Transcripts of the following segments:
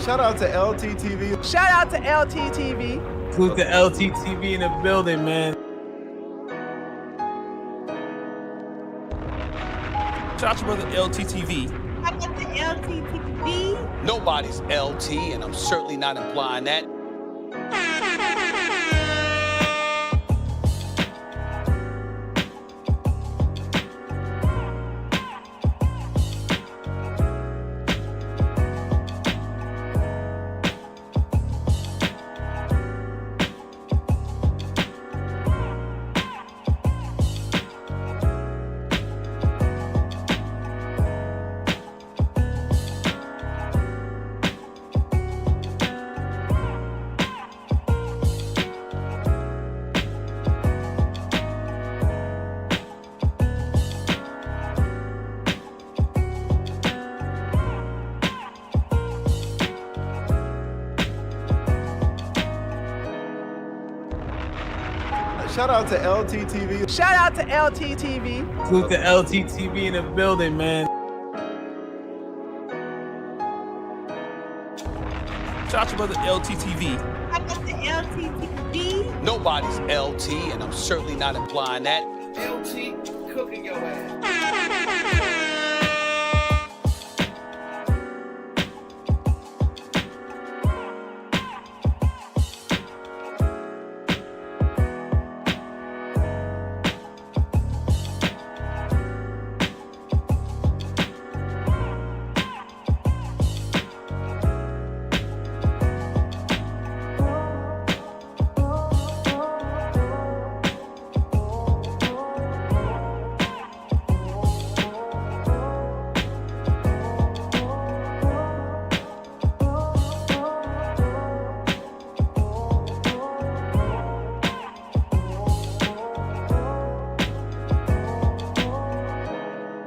Shout out to LTTV. Shout out to LTTV. Salute to LTTV in the building, man. Shout out to brother LTTV. Shout out to LTTV. Nobody's LT, and I'm certainly not implying that. Shout out to LTTV. Shout out to LTTV. Salute to LTTV in the building, man. Shout out to brother LTTV. Shout out to LTTV. Nobody's LT, and I'm certainly not implying that. LT cooking your ass.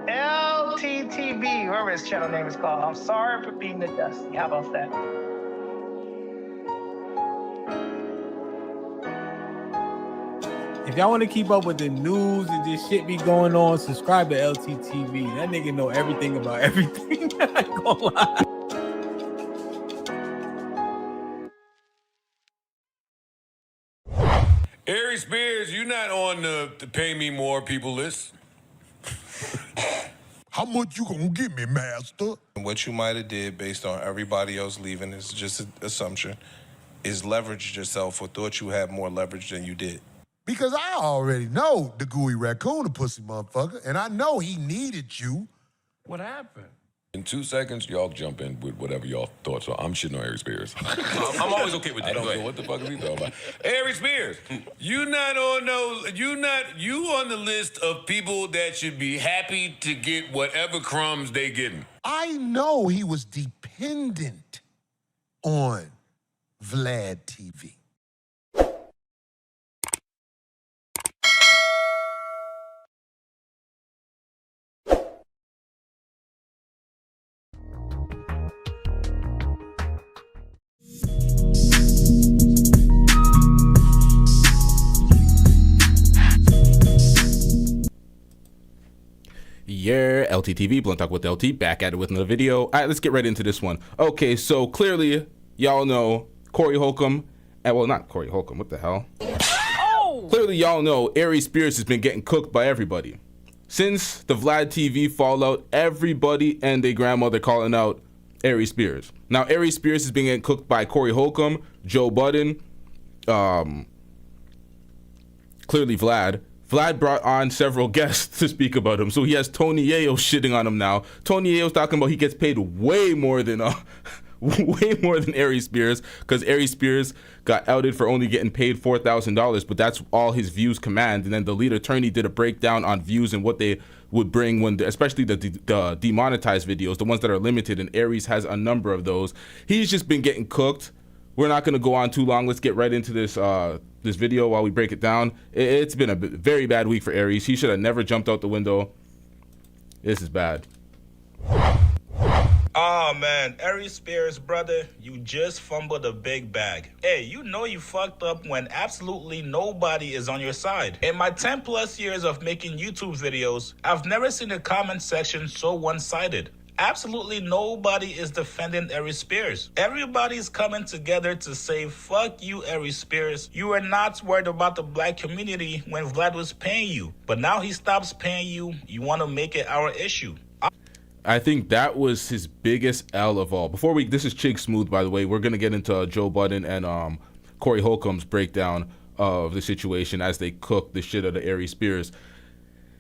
LTTV, whatever his channel name is called. I'm sorry for being the dusty. How about that? If y'all want to keep up with the news and this shit be going on, subscribe to LTTV. That nigga know everything about everything. I ain't gonna lie. Aries Spears, you not on the pay me more people list. How much you gonna give me, master? What you might have did based on everybody else leaving is just an assumption, is leveraged yourself or thought you had more leverage than you did. Because I already know the gooey raccoon, the pussy motherfucker, and I know he needed you. What happened? In 2 seconds, y'all jump in with whatever y'all thoughts are. I'm shitting on Aries Spears. I'm always okay with that. I don't know what the fuck is he talking about. Aries Spears, you not on those. You on the list of people that should be happy to get whatever crumbs they getting. I know he was dependent on Vlad TV. Yeah, LTTV, Blunt Talk with LT, back at it with another video. All right, let's get right into this one. Okay, so clearly, y'all know Corey Holcomb, and well, not Corey Holcomb, what the hell? Oh! Clearly, y'all know Aries Spears has been getting cooked by everybody. Since the Vlad TV fallout, everybody and their grandmother calling out Aries Spears. Now, Aries Spears has been getting cooked by Corey Holcomb, Joe Budden, clearly Vlad. Vlad brought on several guests to speak about him. So he has Tony Yayo shitting on him now. Tony Yayo's talking about he gets paid way more than Aries Spears, because Aries Spears got outed for only getting paid $4,000, but that's all his views command. And then the lead attorney did a breakdown on views and what they would bring when, especially the demonetized videos, the ones that are limited, and Aries has a number of those. He's just been getting cooked. We're not going to go on too long. Let's get right into this this video while we break it down. It's been a very bad week for Aries. He should have never jumped out the window. This is bad. Oh man, Aries Spears, brother, you just fumbled a big bag. Hey, you know you fucked up when absolutely nobody is on your side. In my 10 plus years of making YouTube videos, I've never seen a comment section so one-sided. Absolutely nobody is defending Aries Spears. Everybody's coming together to say, fuck you, Aries Spears. You were not worried about the black community when Vlad was paying you. But now he stops paying you. You want to make it our issue. I think that was his biggest L of all. Before this is Chig Smooth, by the way. We're going to get into Joe Budden and Corey Holcomb's breakdown of the situation as they cook the shit out of Aries Spears.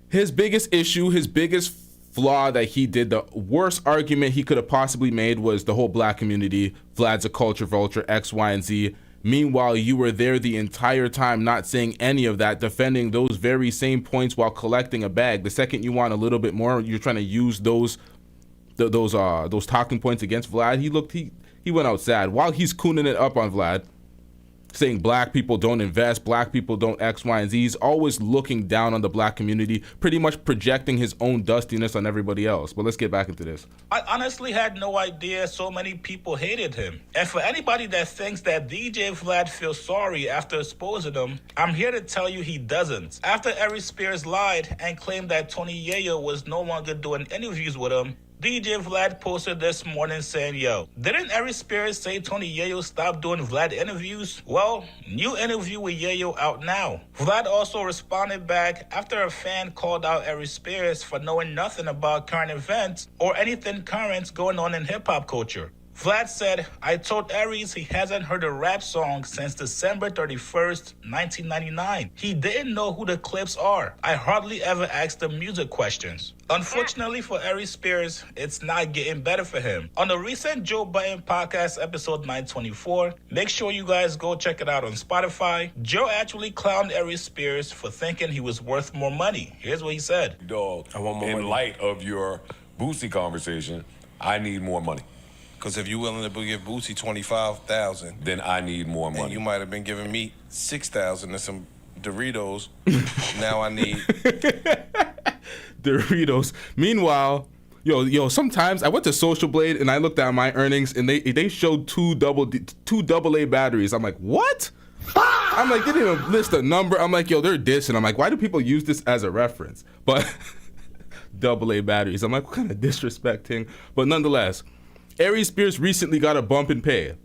His biggest issue, his biggest flaw that he did, the worst argument he could have possibly made was the whole black community. Vlad's a culture vulture, X, Y, and Z. Meanwhile, you were there the entire time not saying any of that, defending those very same points while collecting a bag. The second you want a little bit more, you're trying to use those talking points against Vlad. He went out sad while he's cooning it up on Vlad, saying black people don't invest, black people don't X, Y, and Z. He's always looking down on the black community, pretty much projecting his own dustiness on everybody else. But let's get back into this. I honestly had no idea so many people hated him. And for anybody that thinks that DJ Vlad feels sorry after exposing him, I'm here to tell you he doesn't. After Aries Spears lied and claimed that Tony Yayo was no longer doing interviews with him, DJ Vlad posted this morning saying, yo, didn't Aries Spears say Tony Yayo stopped doing Vlad interviews? Well, new interview with Yayo out now. Vlad also responded back after a fan called out Aries Spears for knowing nothing about current events or anything current going on in hip-hop culture. Vlad said, I told Aries he hasn't heard a rap song since December 31st, 1999. He didn't know who the Clips are. I hardly ever asked him music questions. Unfortunately for Aries Spears, it's not getting better for him. On the recent Joe Budden podcast episode 924, make sure you guys go check it out on Spotify. Joe actually clowned Aries Spears for thinking he was worth more money. Here's what he said. Dog, I want more in money. light of your Boosie conversation, I need more money. Because if you're willing to give Boosie $25,000, then I need more money. And you might have been giving me $6,000 and some Doritos. Now I need Doritos. Meanwhile, yo, sometimes I went to Social Blade and I looked at my earnings and they showed two AA batteries. I'm like, what? I'm like, they didn't even list a number. I'm like, yo, they're dissing. I'm like, why do people use this as a reference? But AA batteries. I'm like, what kind of disrespecting? But nonetheless, Aries Spears recently got a bump in pay.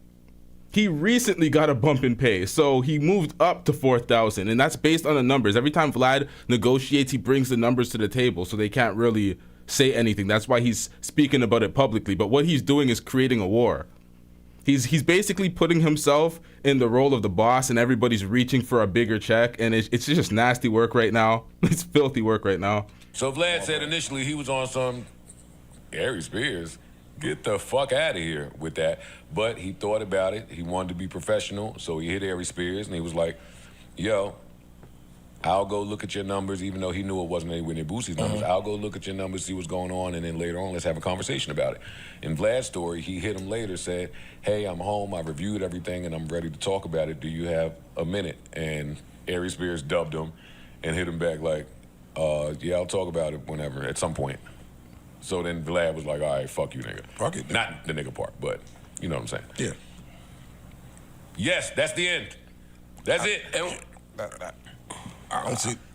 He recently got a bump in pay, so he moved up to 4,000, and that's based on the numbers. Every time Vlad negotiates, he brings the numbers to the table, so they can't really say anything. That's why he's speaking about it publicly. But what he's doing is creating a war. He's basically putting himself in the role of the boss, and everybody's reaching for a bigger check, and it's just nasty work right now. It's filthy work right now. So Vlad said initially he was on some Aries Spears. Get the fuck out of here with that. But he thought about it. He wanted to be professional, so he hit Aries Spears, and he was like, yo, I'll go look at your numbers, even though he knew it wasn't anywhere near Boosie's numbers. I'll go look at your numbers, see what's going on, and then later on, let's have a conversation about it. In Vlad's story, he hit him later, said, hey, I'm home, I reviewed everything, and I'm ready to talk about it. Do you have a minute? And Aries Spears dubbed him and hit him back like, yeah, I'll talk about it whenever, at some point. So then Vlad was like, all right, fuck you, nigga. Fuck it. Not the nigga part, but you know what I'm saying. Yeah. Yes, that's the end. That's it. I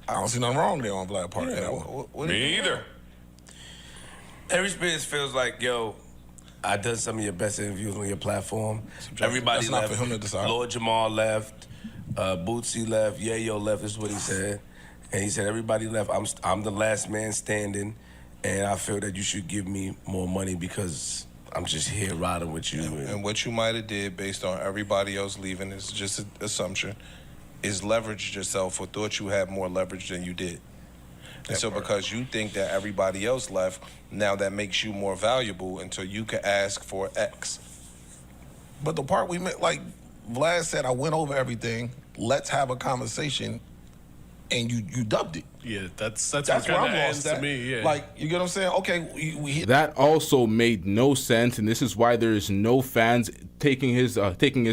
don't see nothing wrong there on Vlad part. Yeah, Me either. Aries Spears feels like, yo, I done some of your best interviews on your platform. Everybody That's not left. for him to decide. Lord Jamal left. Bootsy left. Yayo left. Is what he said. And he said everybody left. I'm the last man standing, and I feel that you should give me more money because I'm just here riding with you. And what you might have did based on everybody else leaving is just an assumption, is leveraged yourself or thought you had more leverage than you did. And so because you think that everybody else left, now that makes you more valuable until you can ask for X. But the part we met, like Vlad said, I went over everything. Let's have a conversation, and you dubbed it. Yeah, that's where I'm lost at. to me. Yeah, Like, you get what I'm saying? Okay, we hit. That also made no sense, and this is why there's no fans taking his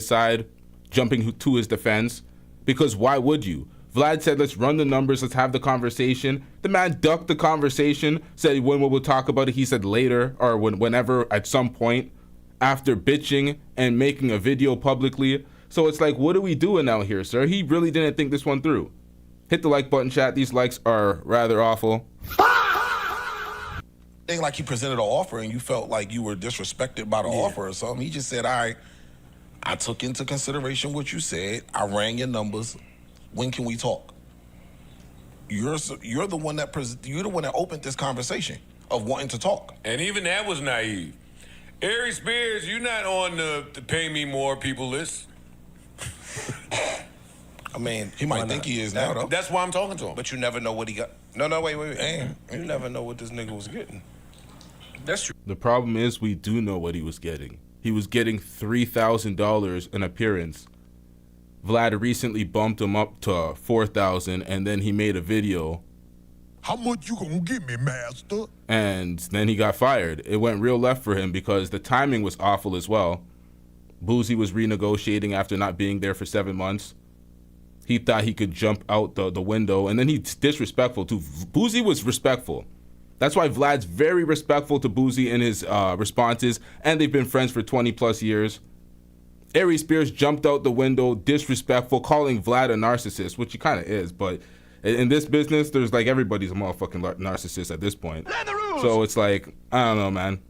side, jumping to his defense. Because why would you? Vlad said, let's run the numbers, let's have the conversation. The man ducked the conversation, said when we'll talk about it. He said later, or whenever, at some point, after bitching and making a video publicly. So it's like, what are we doing out here, sir? He really didn't think this one through. Hit the like button, chat. These likes are rather awful. ain't like he presented an offer and you felt like you were disrespected by the offer or something. He just said, all right, I took into consideration what you said. I ran your numbers. When can we talk? You're the one that opened this conversation of wanting to talk. And even that was naive. Aries Spears, you're not on the pay me more people list. I mean, he might think he is now, though. That's why I'm talking to him. But you never know what he got. No, wait. You never know what this nigga was getting. That's true. The problem is we do know what he was getting. He was getting $3,000 an appearance. Vlad recently bumped him up to $4,000, and then he made a video. How much you gonna give me, master? And then he got fired. It went real left for him because the timing was awful as well. Boozy was renegotiating after not being there for 7 months. He thought he could jump out the window, and then he's disrespectful too. Boozy was respectful. That's why Vlad's very respectful to Boozy in his responses, and they've been friends for 20 plus years. Aries Spears jumped out the window, disrespectful, calling Vlad a narcissist, which he kind of is, but in this business, there's like everybody's a motherfucking narcissist at this point. So it's like, I don't know, man.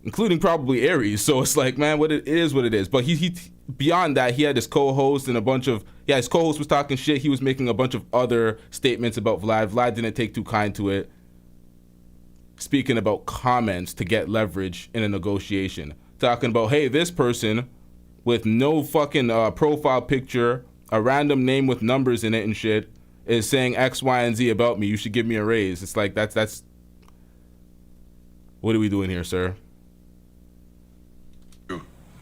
Including probably Aries. So it's like, man, it is what it is. But he beyond that, he had his co-host and a bunch of, his co-host was talking shit. He was making a bunch of other statements about Vlad. Vlad didn't take too kind to it. Speaking about comments to get leverage in a negotiation. Talking about, hey, this person with no fucking profile picture, a random name with numbers in it and shit, is saying X, Y, and Z about me. You should give me a raise. It's like, that's what are we doing here, sir?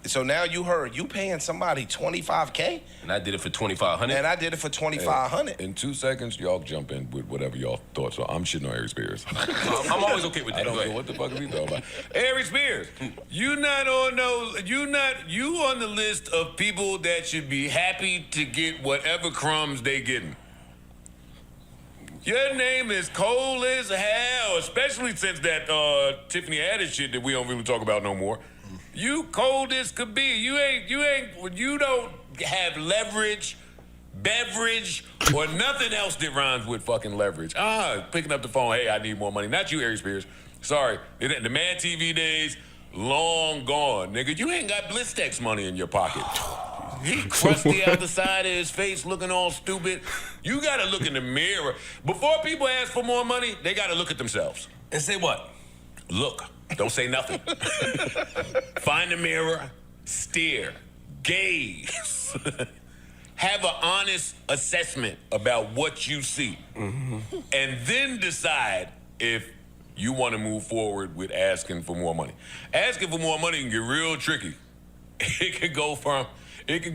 So now you heard you paying somebody $25K, And I did it for $2,500. and I did it for $2,500. In 2 seconds, y'all jump in with whatever y'all thoughts are. I'm shitting on Aries Spears. I'm always okay with that. I don't know what the fuck is he talking about. Aries Spears, you on the list of people that should be happy to get whatever crumbs they getting. Your name is cold as hell, especially since that Tiffany Haddish shit that we don't really talk about no more. You cold as could be. You don't have leverage, beverage, or nothing else that rhymes with fucking leverage. Picking up the phone, hey, I need more money. Not you, Aries Spears. Sorry. The Mad TV days, long gone. Nigga, you ain't got Blistex money in your pocket. He crusty out the side of his face, looking all stupid. You gotta look in the mirror. Before people ask for more money, they gotta look at themselves. And say what? Look. Don't say nothing. Find the mirror, stare, gaze. Have an honest assessment about what you see. And then decide if you want to move forward with asking for more money. Asking for more money can get real tricky. It could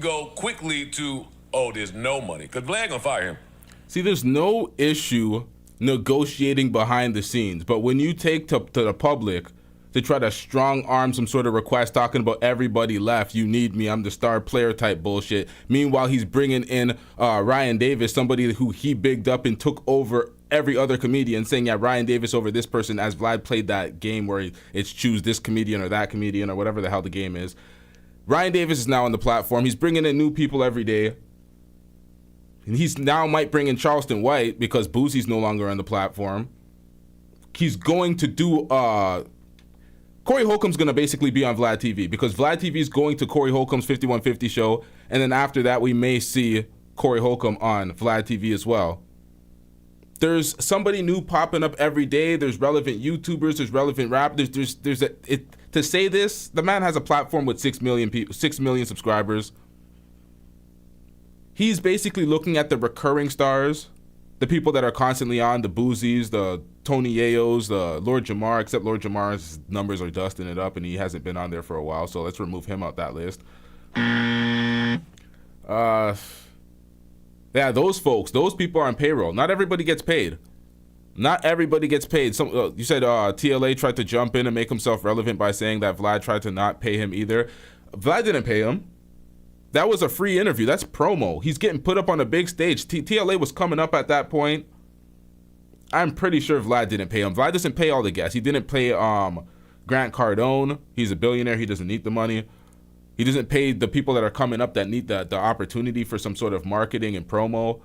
go quickly to, there's no money. Because Vlad gonna fire him. See, there's no issue negotiating behind the scenes, but when you take to the public to try to strong arm some sort of request talking about everybody left, you need me, I'm the star player type bullshit. Meanwhile, he's bringing in Ryan Davis, somebody who he bigged up and took over every other comedian, saying, yeah, Ryan Davis over this person, as Vlad played that game where it's choose this comedian or that comedian or whatever the hell the game is. Ryan Davis is now on the platform. He's bringing in new people every day. And he's now might bring in Charleston White because Boozy's no longer on the platform. He's going to do Corey Holcomb's going to basically be on Vlad TV because Vlad TV is going to Corey Holcomb's 5150 show. And then after that, we may see Corey Holcomb on Vlad TV as well. There's somebody new popping up every day. There's relevant YouTubers. There's relevant rappers. To say this, the man has a platform with 6 million people, 6 million subscribers. He's basically looking at the recurring stars, the people that are constantly on, the Boozies, the Tony Yayos, the Lord Jamar, except Lord Jamar's numbers are dusting it up and he hasn't been on there for a while, so let's remove him out that list. Yeah, those folks, those people are on payroll. Not everybody gets paid. Not everybody gets paid. You said TLA tried to jump in and make himself relevant by saying that Vlad tried to not pay him either. Vlad didn't pay him. That was a free interview. That's promo. He's getting put up on a big stage. TLA was coming up at that point. I'm pretty sure Vlad didn't pay him. Vlad doesn't pay all the guests. He didn't pay Grant Cardone. He's a billionaire. He doesn't need the money. He doesn't pay the people that are coming up that need the opportunity for some sort of marketing and promo.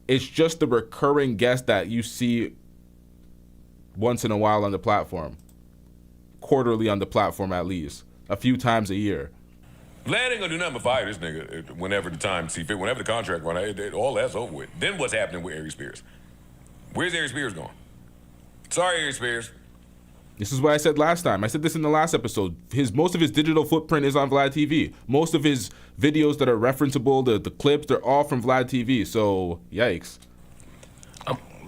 It's just the recurring guest that you see once in a while on the platform, quarterly on the platform at least, a few times a year. Vlad ain't gonna do nothing but fire this nigga whenever the time see fit, whenever the contract run out, all that's over with. Then what's happening with Aries Spears? Where's Aries Spears going? Sorry, Aries Spears. This is what I said last time. I said this in the last episode. Most of his digital footprint is on Vlad TV. Most of his videos that are referenceable, the clips, they're all from Vlad TV. So, yikes.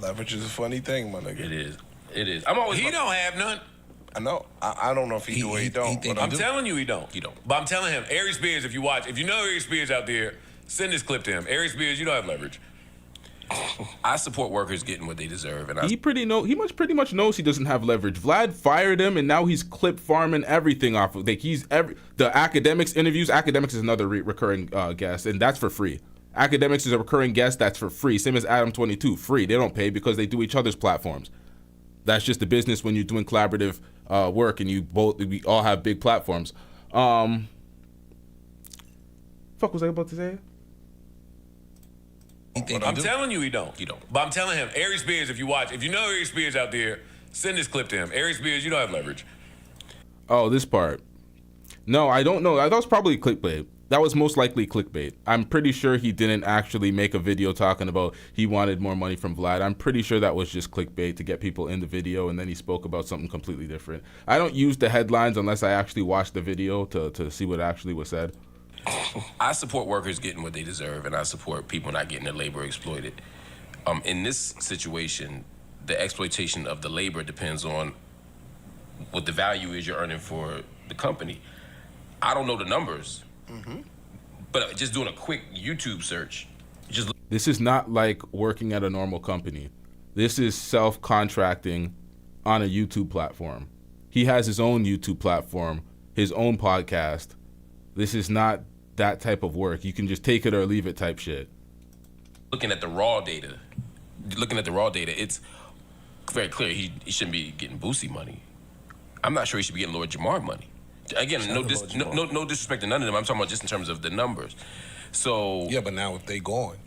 Leverage is a funny thing, my nigga. It is. It is. I'm always. He don't have none. I know. I don't know if he do or he don't. But I'm telling you, he don't. He don't. But I'm telling him, Aries Spears, if you know Aries Spears out there, send this clip to him. Aries Spears, you don't have leverage. I support workers getting what they deserve, and He pretty much knows he doesn't have leverage. Vlad fired him, and now he's clip farming everything off of. Like the academics interviews. Academics is another recurring guest, and that's for free. Academics is a recurring guest that's for free. Same as Adam 22, free. They don't pay because they do each other's platforms. That's just the business when you're doing collaborative work, and we all have big platforms. Fuck was I about to say? I'm telling you, he don't. But I'm telling him, Aries Spears, if you know Aries Spears out there, send this clip to him. Aries Spears, you don't have leverage. Oh, this part. No, I don't know. That was probably clickbait. That was most likely clickbait. I'm pretty sure he didn't actually make a video talking about he wanted more money from Vlad. I'm pretty sure that was just clickbait to get people in the video, and then he spoke about something completely different. I don't use the headlines unless I actually watch the video to see what actually was said. I support workers getting what they deserve, and I support people not getting their labor exploited. In this situation, the exploitation of the labor depends on what the value is you're earning for the company. I don't know the numbers, but just doing a quick YouTube search, This is not like working at a normal company. This is self-contracting on a YouTube platform. He has his own YouTube platform, his own podcast. This is not that type of work. You can just take it or leave it type shit. looking at the raw data, it's very clear he shouldn't be getting Boosie money. I'm not sure he should be getting Lord Jamar money. Again, no disrespect to none of them. I'm talking about just in terms of the numbers. So yeah, but now if they gone,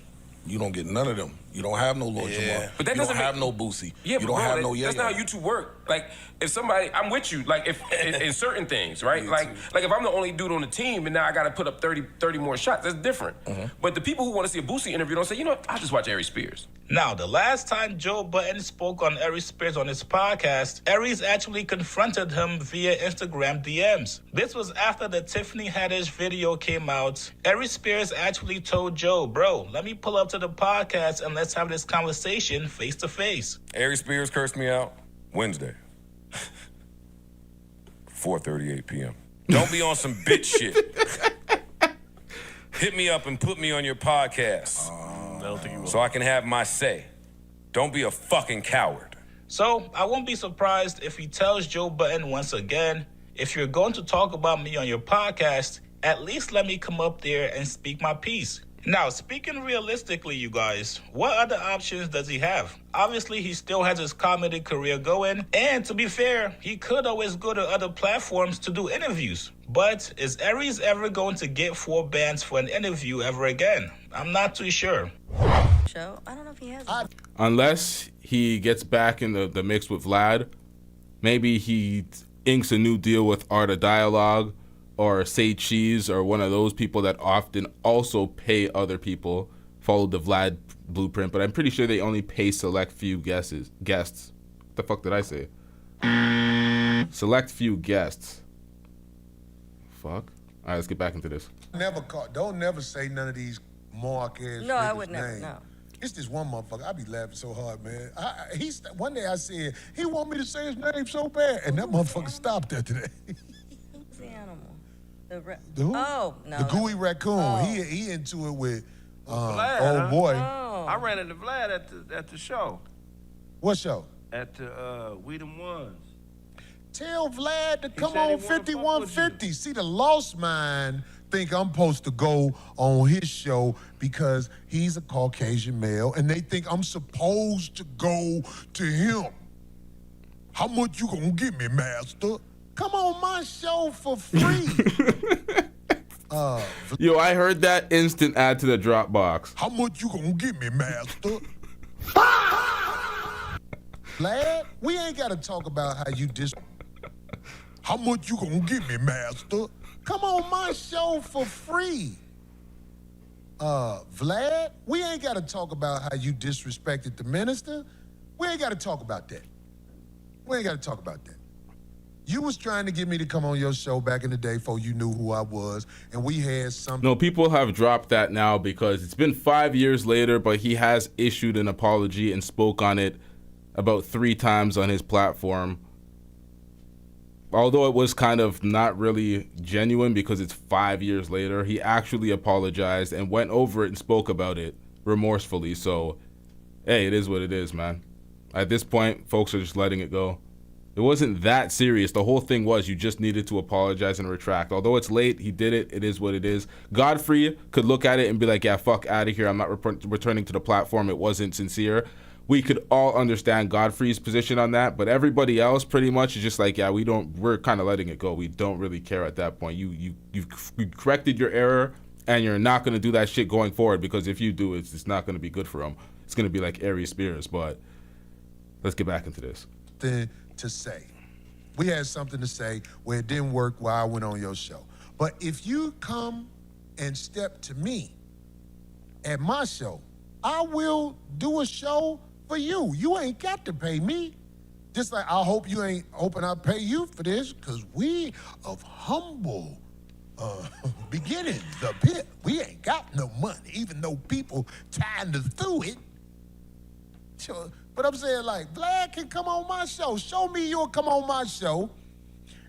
you don't get none of them. You don't have no Lord Jamar. But that you don't have no Boosie. Yeah, you don't have no Yayo. That's not how YouTube work. Like, if somebody, I'm with you. Like, if in certain things, right? Like if I'm the only dude on the team and now I got to put up 30 more shots, that's different. But the people who want to see a Boosie interview don't say, you know what, I'll just watch Aries Spears. Now, the last time Joe Budden spoke on Aries Spears on his podcast, Aries actually confronted him via Instagram DMs. This was after the Tiffany Haddish video came out. Aries Spears actually told Joe, bro, let me pull up to the podcast and let's have this conversation face to face. Aries Spears cursed me out Wednesday, 4:38 p.m. Don't be on some bitch shit. Hit me up and put me on your podcast so I can have my say. Don't be a fucking coward. So, I won't be surprised if he tells Joe Budden once again, if you're going to talk about me on your podcast, at least let me come up there and speak my piece. Now, speaking realistically, you guys, what other options does he have? Obviously, he still has his comedy career going, and to be fair, he could always go to other platforms to do interviews. But is Aries ever going to get 4 bands for an interview ever again? I'm not too sure. Show? I don't know if he has. Unless he gets back in the mix with Vlad, maybe he inks a new deal with Art of Dialogue, or Say Cheese, or one of those people that often also pay other people, follow the Vlad blueprint, but I'm pretty sure they only pay select few guests. What the fuck did I say? Select few guests. Fuck. All right, let's get back into this. Don't never say none of these Mark-ass No, I niggas' would never, names. no. It's this one motherfucker. I be laughing so hard, man. One day I said, he want me to say his name so bad, and that motherfucker stopped that today. Who's the animal? The who? Oh, no. The gooey raccoon. Oh. He into it with Vlad, old boy. Oh. I ran into Vlad at the show. What show? At the We Them Ones. Tell Vlad to come said he on wanna fuck with 5150. See, the lost mind think I'm supposed to go on his show because he's a Caucasian male, and they think I'm supposed to go to him. How much you gonna give me, master? Come on my show for free. Yo, I heard that instant add to the Dropbox. How much you gonna give me, master? Vlad, we ain't got to talk about how you How much you gonna give me, master? Come on my show for free. Vlad, we ain't got to talk about how you disrespected the minister. We ain't got to talk about that. We ain't got to talk about that. You was trying to get me to come on your show back in the day before you knew who I was, and we had something. No, people have dropped that now because it's been 5 years later, but he has issued an apology and spoke on it about 3 times on his platform. Although it was kind of not really genuine because it's 5 years later, he actually apologized and went over it and spoke about it remorsefully. So, hey, it is what it is, man. At this point, folks are just letting it go. It wasn't that serious. The whole thing was you just needed to apologize and retract. Although it's late, he did it. It is what it is. Godfrey could look at it and be like, yeah, fuck out of here. I'm not returning to the platform. It wasn't sincere. We could all understand Godfrey's position on that, but everybody else pretty much is just like, yeah, we're kind of letting it go. We don't really care at that point. You corrected your error, and you're not going to do that shit going forward, because if you do, it's not going to be good for him. It's going to be like Aries Spears, but let's get back into this. To say. We had something to say where it didn't work while I went on your show. But if you come and step to me at my show, I will do a show for you. You ain't got to pay me. Just like I hope you ain't hoping I pay you for this, because we of humble beginnings up here. We ain't got no money, even though people trying to through it. Sure. But I'm saying, like, Vlad can come on my show. Show me you'll come on my show,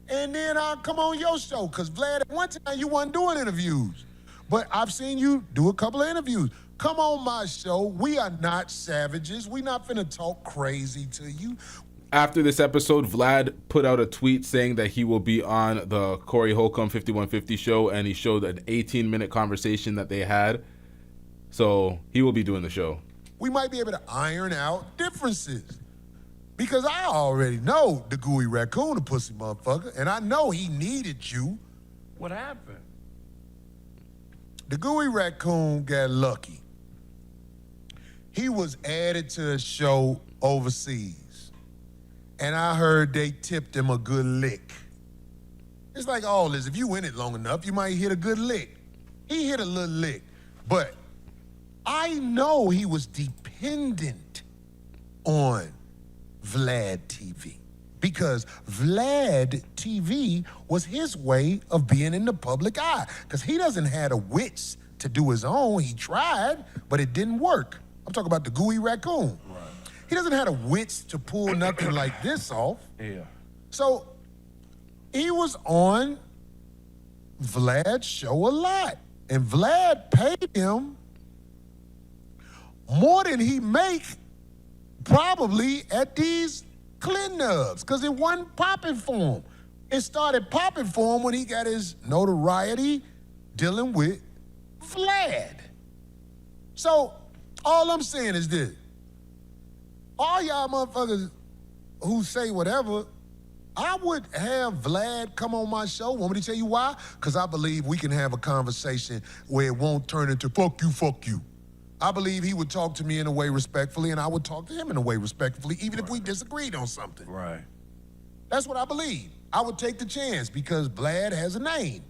and then I'll come on your show. Because, Vlad, at one time you wasn't doing interviews. But I've seen you do a couple of interviews. Come on my show. We are not savages. We not finna talk crazy to you. After this episode, Vlad put out a tweet saying that he will be on the Corey Holcomb 5150 show, and he showed an 18-minute conversation that they had. So he will be doing the show. We might be able to iron out differences. Because I already know the gooey raccoon, the pussy motherfucker, and I know he needed you. What happened? The gooey raccoon got lucky. He was added to a show overseas, and I heard they tipped him a good lick. It's like all this. If you in it long enough, you might hit a good lick. He hit a little lick, but I know he was dependent on Vlad TV, because Vlad TV was his way of being in the public eye, because he doesn't have the wits to do his own. He tried, but it didn't work. I'm talking about the gooey raccoon. Right. He doesn't have the wits to pull nothing like this off. Yeah. So he was on Vlad's show a lot, and Vlad paid him more than he make probably at these Clinton nubs, because it wasn't popping for him. It started popping for him when he got his notoriety dealing with Vlad. So all I'm saying is this. All y'all motherfuckers who say whatever, I would have Vlad come on my show. Want me to tell you why? Because I believe we can have a conversation where it won't turn into fuck you. I believe he would talk to me in a way respectfully, and I would talk to him in a way respectfully, even if we disagreed on something. Right. That's what I believe. I would take the chance because Vlad has a name.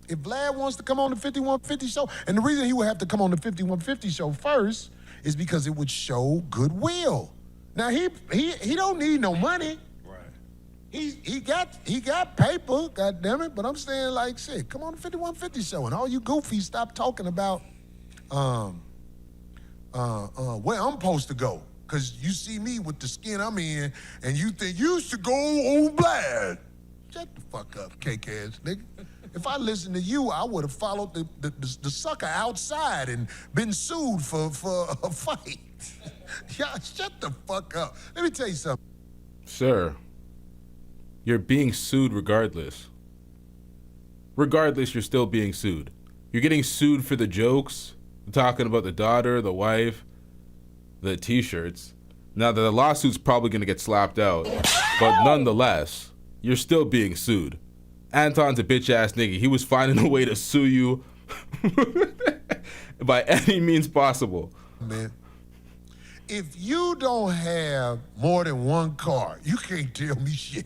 If Vlad wants to come on the 5150 show, and the reason he would have to come on the 5150 show first is because it would show goodwill. Now he don't need no money. Right. He got paper, goddammit, but I'm saying, like, shit, come on the 5150 show, and all you goofies stop talking about where I'm supposed to go. Because you see me with the skin I'm in, and you think you should go on Vlad. Shut the fuck up, cake-ass nigga. If I listened to you, I would have followed the sucker outside and been sued for a fight. Y'all, shut the fuck up. Let me tell you something. Sir, you're being sued regardless. Regardless, you're still being sued. You're getting sued for the jokes, talking about the daughter, the wife, the t-shirts. Now, the lawsuit's probably going to get slapped out, but nonetheless, you're still being sued. Anton's a bitch-ass nigga. He was finding a way to sue you by any means possible. Man, If you don't have more than one car, you can't tell me shit.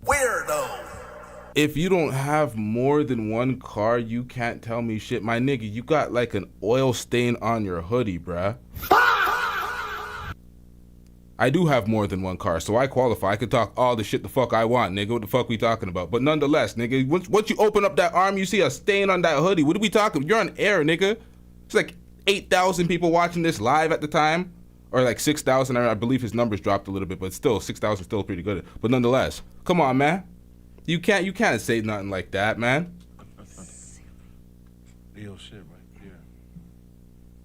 Weirdo. If you don't have more than one car, you can't tell me shit. My nigga, you got like an oil stain on your hoodie, bruh. I do have more than one car, so I qualify. I can talk all the shit the fuck I want, nigga. What the fuck we talking about? But nonetheless, nigga, once you open up that arm, you see a stain on that hoodie. What are we talking? You're on air, nigga. It's like 8,000 people watching this live at the time. Or like 6,000. I believe his numbers dropped a little bit, but still, 6,000 still pretty good. But nonetheless, come on, man. You can't say nothing like that, man. Real shit right here.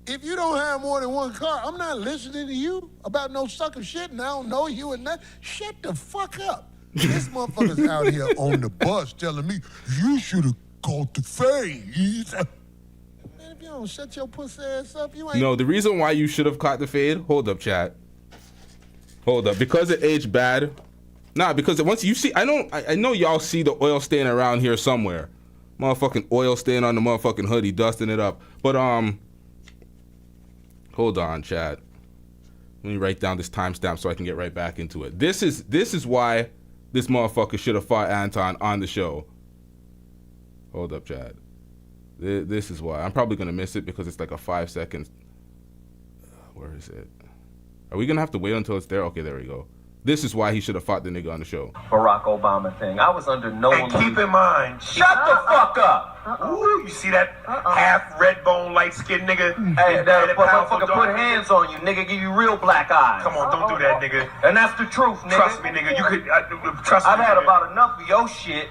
If you don't have more than one car, I'm not listening to you about no sucker shit, and I don't know you and that. Shut the fuck up. This motherfucker's out here on the bus telling me, you should have called the fade. Man, if you don't shut your pussy ass up, you ain't... No, the reason why you should have caught the fade, hold up, chat. Hold up. Because it aged bad. Nah, because once you see, I know y'all see the oil stain around here somewhere. Motherfucking oil stain on the motherfucking hoodie, dusting it up. But, hold on, chat. Let me write down this timestamp so I can get right back into it. This is why this motherfucker should have fought Anton on the show. Hold up, chat. This is why. I'm probably going to miss it because it's like a 5 seconds. Where is it? Are we going to have to wait until it's there? Okay, there we go. This is why he should have fought the nigga on the show. Barack Obama thing. I was under no illusion. Keep in mind, Shut the fuck up. Ooh, you see that half red bone, light skinned nigga? Hey, that motherfucker put hands on you, nigga. Give you real black eyes. Come on, don't do that, nigga. And that's the truth, nigga. Trust me, nigga. You could trust me. I've had nigga. about enough of your shit.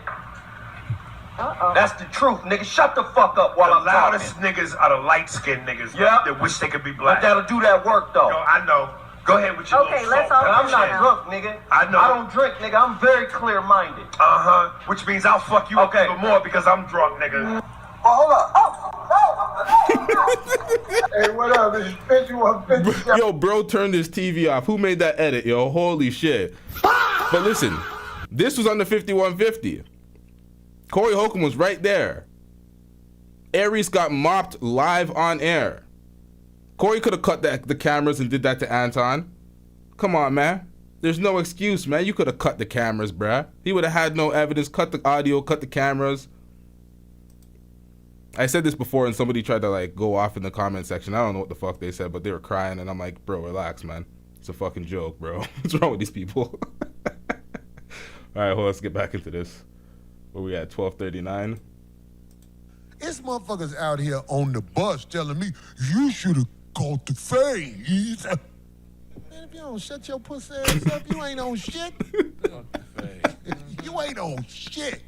That's the truth, nigga. Shut the fuck up while I'm The talking. loudest niggas are the light skinned niggas that wish they could be But black. that'll do that work though. No, I know. Go ahead with your little let's salt. all. I'm not drunk, nigga. I know. I don't drink, nigga. I'm very clear-minded. Which means I'll fuck you up even more because I'm drunk, nigga. Hold up. Hey, what up? This is 5150. Yo, bro turned his TV off. Who made that edit, yo? Holy shit. But listen, this was on the 5150. Corey Holcomb was right there. Aries got mopped live on air. Corey could have cut the cameras and did that to Anton. Come on, man. There's no excuse, man. You could have cut the cameras, bruh. He would have had no evidence. Cut the audio, cut the cameras. I said this before and somebody tried to like go off in the comment section. I don't know what the fuck they said, but they were crying and I'm like, bro, relax, man. It's a fucking joke, bro. What's wrong with these people? All right, well, let's get back into this. Where we at, 12:39? This motherfucker's out here on the bus telling me, you should have called the fade. Man, if you don't shut your pussy ass up, you ain't on shit. You ain't on shit.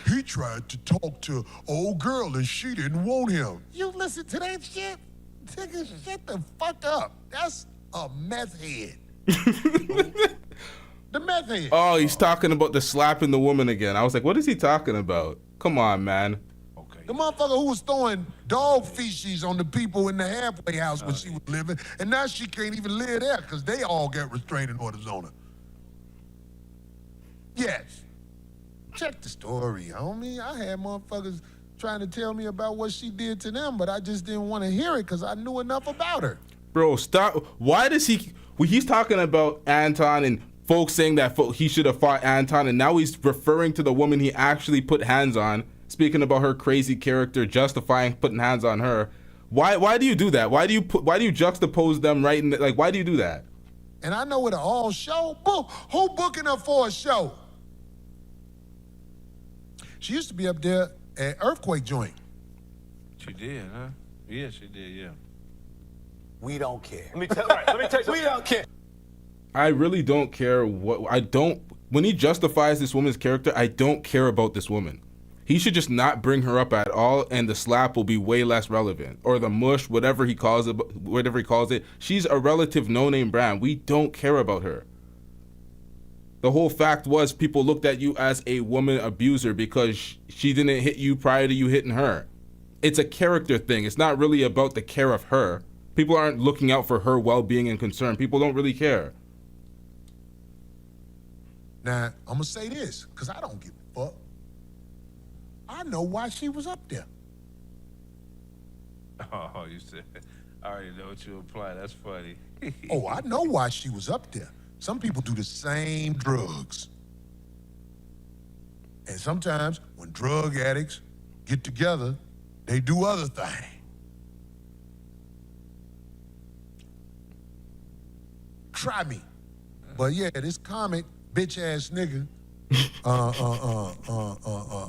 He tried to talk to old girl and she didn't want him. You listen to that shit? Nigga, shut the fuck up. That's a meth head. The meth head. Oh, he's talking about the slapping the woman again. I was like, what is he talking about? Come on, man. The motherfucker who was throwing dog feces on the people in the halfway house when she was living, and now she can't even live there because they all got restraining orders on her. Yes. Check the story, homie. I had motherfuckers trying to tell me about what she did to them, but I just didn't want to hear it because I knew enough about her. Bro, stop. Why does he... Well, he's talking about Anton and folks saying that he should have fought Anton, and now he's referring to the woman he actually put hands on, speaking about her crazy character, justifying putting hands on her. Why do you do that? Why do you juxtapose them right in like, why do you do that? And I know it all show. Who booking her for a show? She used to be up there at Earthquake Joint. She did, huh? Yeah, she did, yeah. We don't care. Let me tell you. We don't care. I really don't care when he justifies this woman's character, I don't care about this woman. He should just not bring her up at all, and the slap will be way less relevant. Or the mush, whatever he calls it. She's a relative no-name brand. We don't care about her. The whole fact was people looked at you as a woman abuser because she didn't hit you prior to you hitting her. It's a character thing. It's not really about the care of her. People aren't looking out for her well-being and concern. People don't really care. Now, I'm going to say this, because I don't give a fuck. I know why she was up there. Oh, you said, I already know what you imply. That's funny. Oh, I know why she was up there. Some people do the same drugs. And sometimes when drug addicts get together, they do other things. Try me. But yeah, this comic, bitch ass nigga,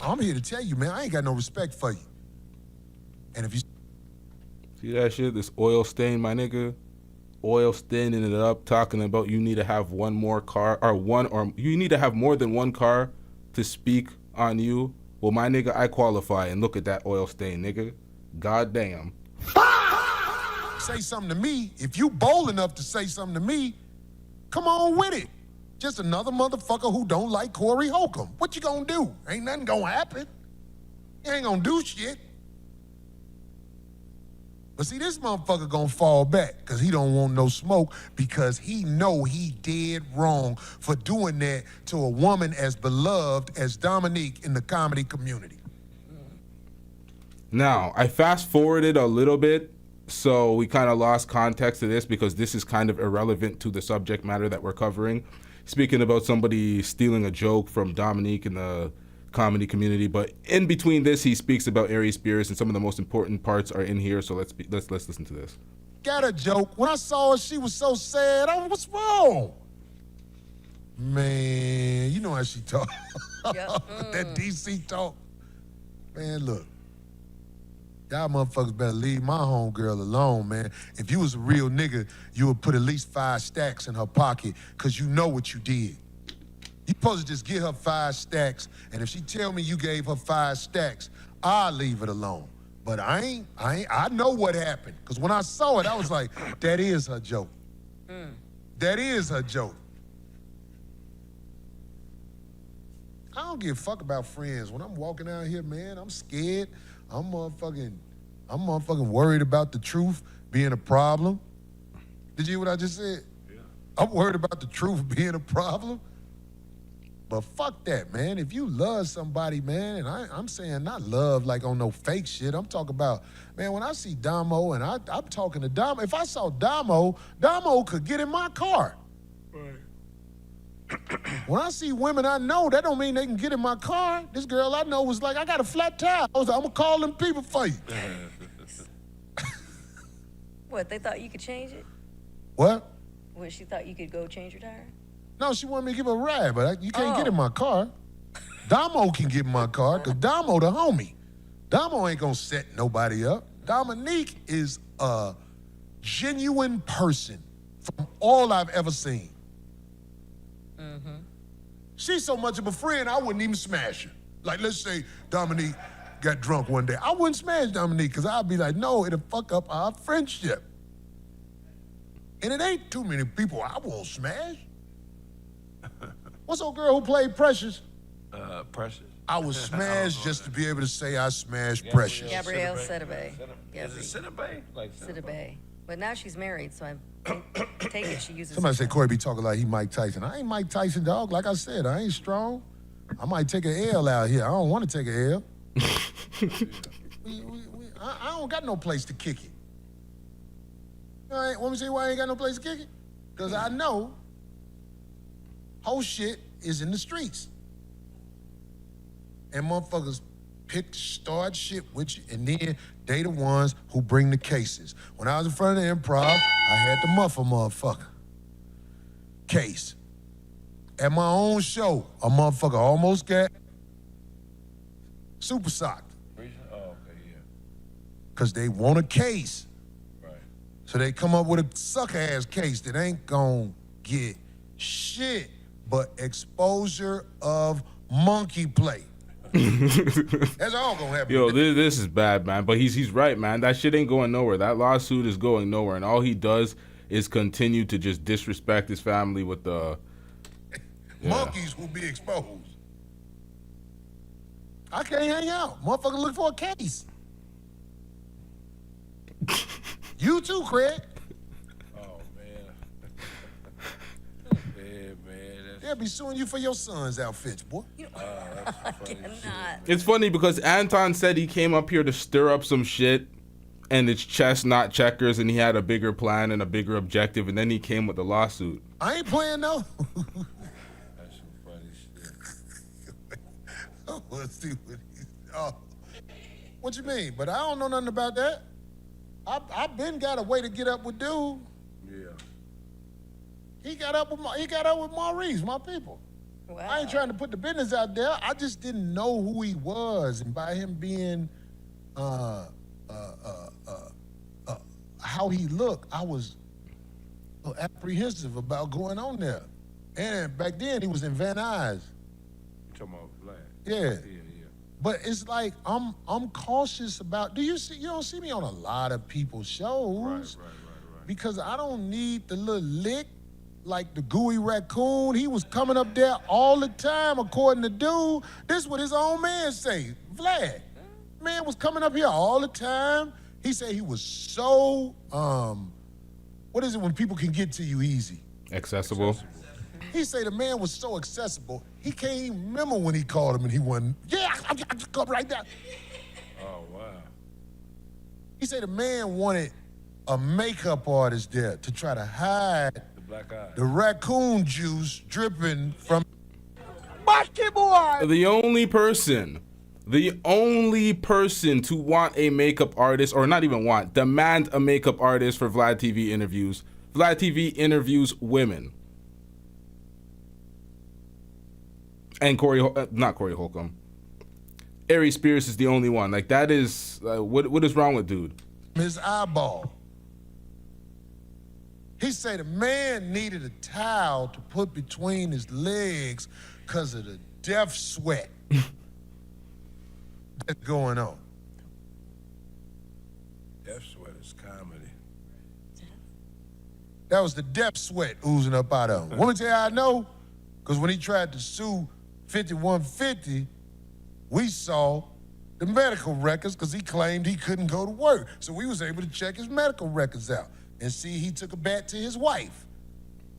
I'm here to tell you, man, I ain't got no respect for you. And if you See that shit? This oil stain, my nigga. Oil staining it up, talking about you need to have one more car, or you need to have more than one car to speak on you. Well, my nigga, I qualify, and look at that oil stain, nigga. God damn. say something to me, if you bold enough to say something to me, come on with it. Just another motherfucker who don't like Corey Holcomb. What you gonna do? Ain't nothing gonna happen. You ain't gonna do shit. But see, this motherfucker gonna fall back because he don't want no smoke because he know he dead wrong for doing that to a woman as beloved as Dominique in the comedy community. Now, I fast forwarded a little bit, so we kind of lost context to this because this is kind of irrelevant to the subject matter that we're covering. Speaking about somebody stealing a joke from Dominique in the comedy community, but in between this, he speaks about Aries Spears, and some of the most important parts are in here. So let's listen to this. Got a joke. When I saw her, she was so sad. What's wrong? Man, you know how she talk. That DC talk. Man, look. Y'all motherfuckers better leave my homegirl alone, man. If you was a real nigga, you would put at least 5 stacks in her pocket, because you know what you did. You supposed to just get her 5 stacks, and if she tell me you gave her 5 stacks, I'll leave it alone. But I know what happened, because when I saw it, I was like, that is her joke. That is her joke. I don't give a fuck about friends. When I'm walking out here, man, I'm scared. I'm motherfucking worried about the truth being a problem. Did you hear what I just said? Yeah. I'm worried about the truth being a problem. But fuck that, man. If you love somebody, man, and I'm saying not love like on no fake shit. I'm talking about, man, when I see Damo and I'm talking to Damo, if I saw Damo could get in my car. Right. When I see women I know, that don't mean they can get in my car. This girl I know was like, I got a flat tire. I was like, I'm gonna call them people for you. What, they thought you could change it? What? What, she thought you could go change your tire? No, she wanted me to give her a ride, but you can't get in my car. Damo can get in my car, because Damo the homie. Damo ain't gonna set nobody up. Dominique is a genuine person from all I've ever seen. She's so much of a friend, I wouldn't even smash her. Like, let's say Dominique got drunk one day. I wouldn't smash Dominique, because I'd be like, no, it'll fuck up our friendship. And it ain't too many people I won't smash. What's old girl who played Precious? Precious. I was smashed just to be able to say I smashed Precious. Gabrielle Sidibe. Is it Sidibe? Like Sidibe. But now she's married, so I take it she uses. Somebody say Corey be talking like he Mike Tyson. I ain't Mike Tyson, dog. Like I said, I ain't strong. I might take an L out here. I don't want to take an L. I don't got no place to kick it. All right, want me to say why I ain't got no place to kick it? Because I know whole shit is in the streets. And motherfuckers start shit with you, and then they the ones who bring the cases. When I was in front of the Improv, I had to muff a motherfucker. Case. At my own show, a motherfucker almost got super socked. Oh, okay, yeah. Because they want a case. Right. So they come up with a sucker-ass case that ain't gonna get shit but exposure of monkey play. That's all gonna happen. Yo, this is bad, man. But he's right, man. That shit ain't going nowhere. That lawsuit is going nowhere, and all he does is continue to just disrespect his family with the monkeys will be exposed. I can't hang out. Motherfucker look for a case. You too, Craig. Oh man. Yeah, man. They'll be suing you for your son's outfits, boy. It's funny because Anton said he came up here to stir up some shit, and it's chess, not checkers, and he had a bigger plan and a bigger objective, and then he came with the lawsuit. I ain't playing no. That's some funny shit. Let's see what what you mean? But I don't know nothing about that. I've been got a way to get up with dude. Yeah. He got up with Maurice, my people. Wow. I ain't trying to put the business out there. I just didn't know who he was, and by him being how he looked, I was apprehensive about going on there. And back then he was in Van Nuys. You talking about Vlad? Yeah. But it's like I'm cautious about. You don't see me on a lot of people's shows, Right. because I don't need the little lick like the gooey raccoon. He was coming up there all the time, according to dude. This is what his own man say. Vlad, man was coming up here all the time. He said he was so what is it when people can get to you easy? Accessible. He say the man was so accessible, he can't even remember when he called him and he wasn't, I just come right there. Oh, wow. He said the man wanted a makeup artist there to try to hide The black eye. the raccoon juice dripping from The only person to want a makeup artist, or not even want, demand a makeup artist for Vlad TV interviews. Vlad TV interviews women. And not Corey Holcomb. Aries Spears is the only one. Like, that is, what is wrong with dude? his eyeball. He said the man needed a towel to put between his legs because of the death sweat that's going on. Death sweat is comedy. That was the death sweat oozing up out of him. Want me to tell you how I know? Because when he tried to sue 5150, we saw the medical records because he claimed he couldn't go to work. So we was able to check his medical records out and see he took a bat to his wife,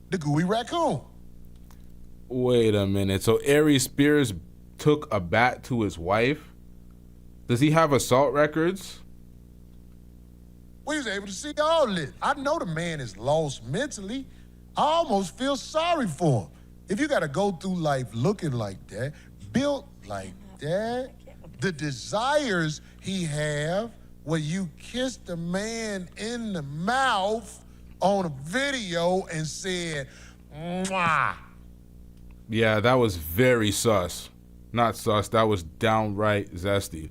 the gooey raccoon. Wait a minute. So Aries Spears took a bat to his wife? Does he have assault records? We was able to see all this. I know the man is lost mentally. I almost feel sorry for him. If you got to go through life looking like that, built like that, the desires he have where you kissed a man in the mouth on a video and said, mwah. Yeah, that was very sus. Not sus, that was downright zesty.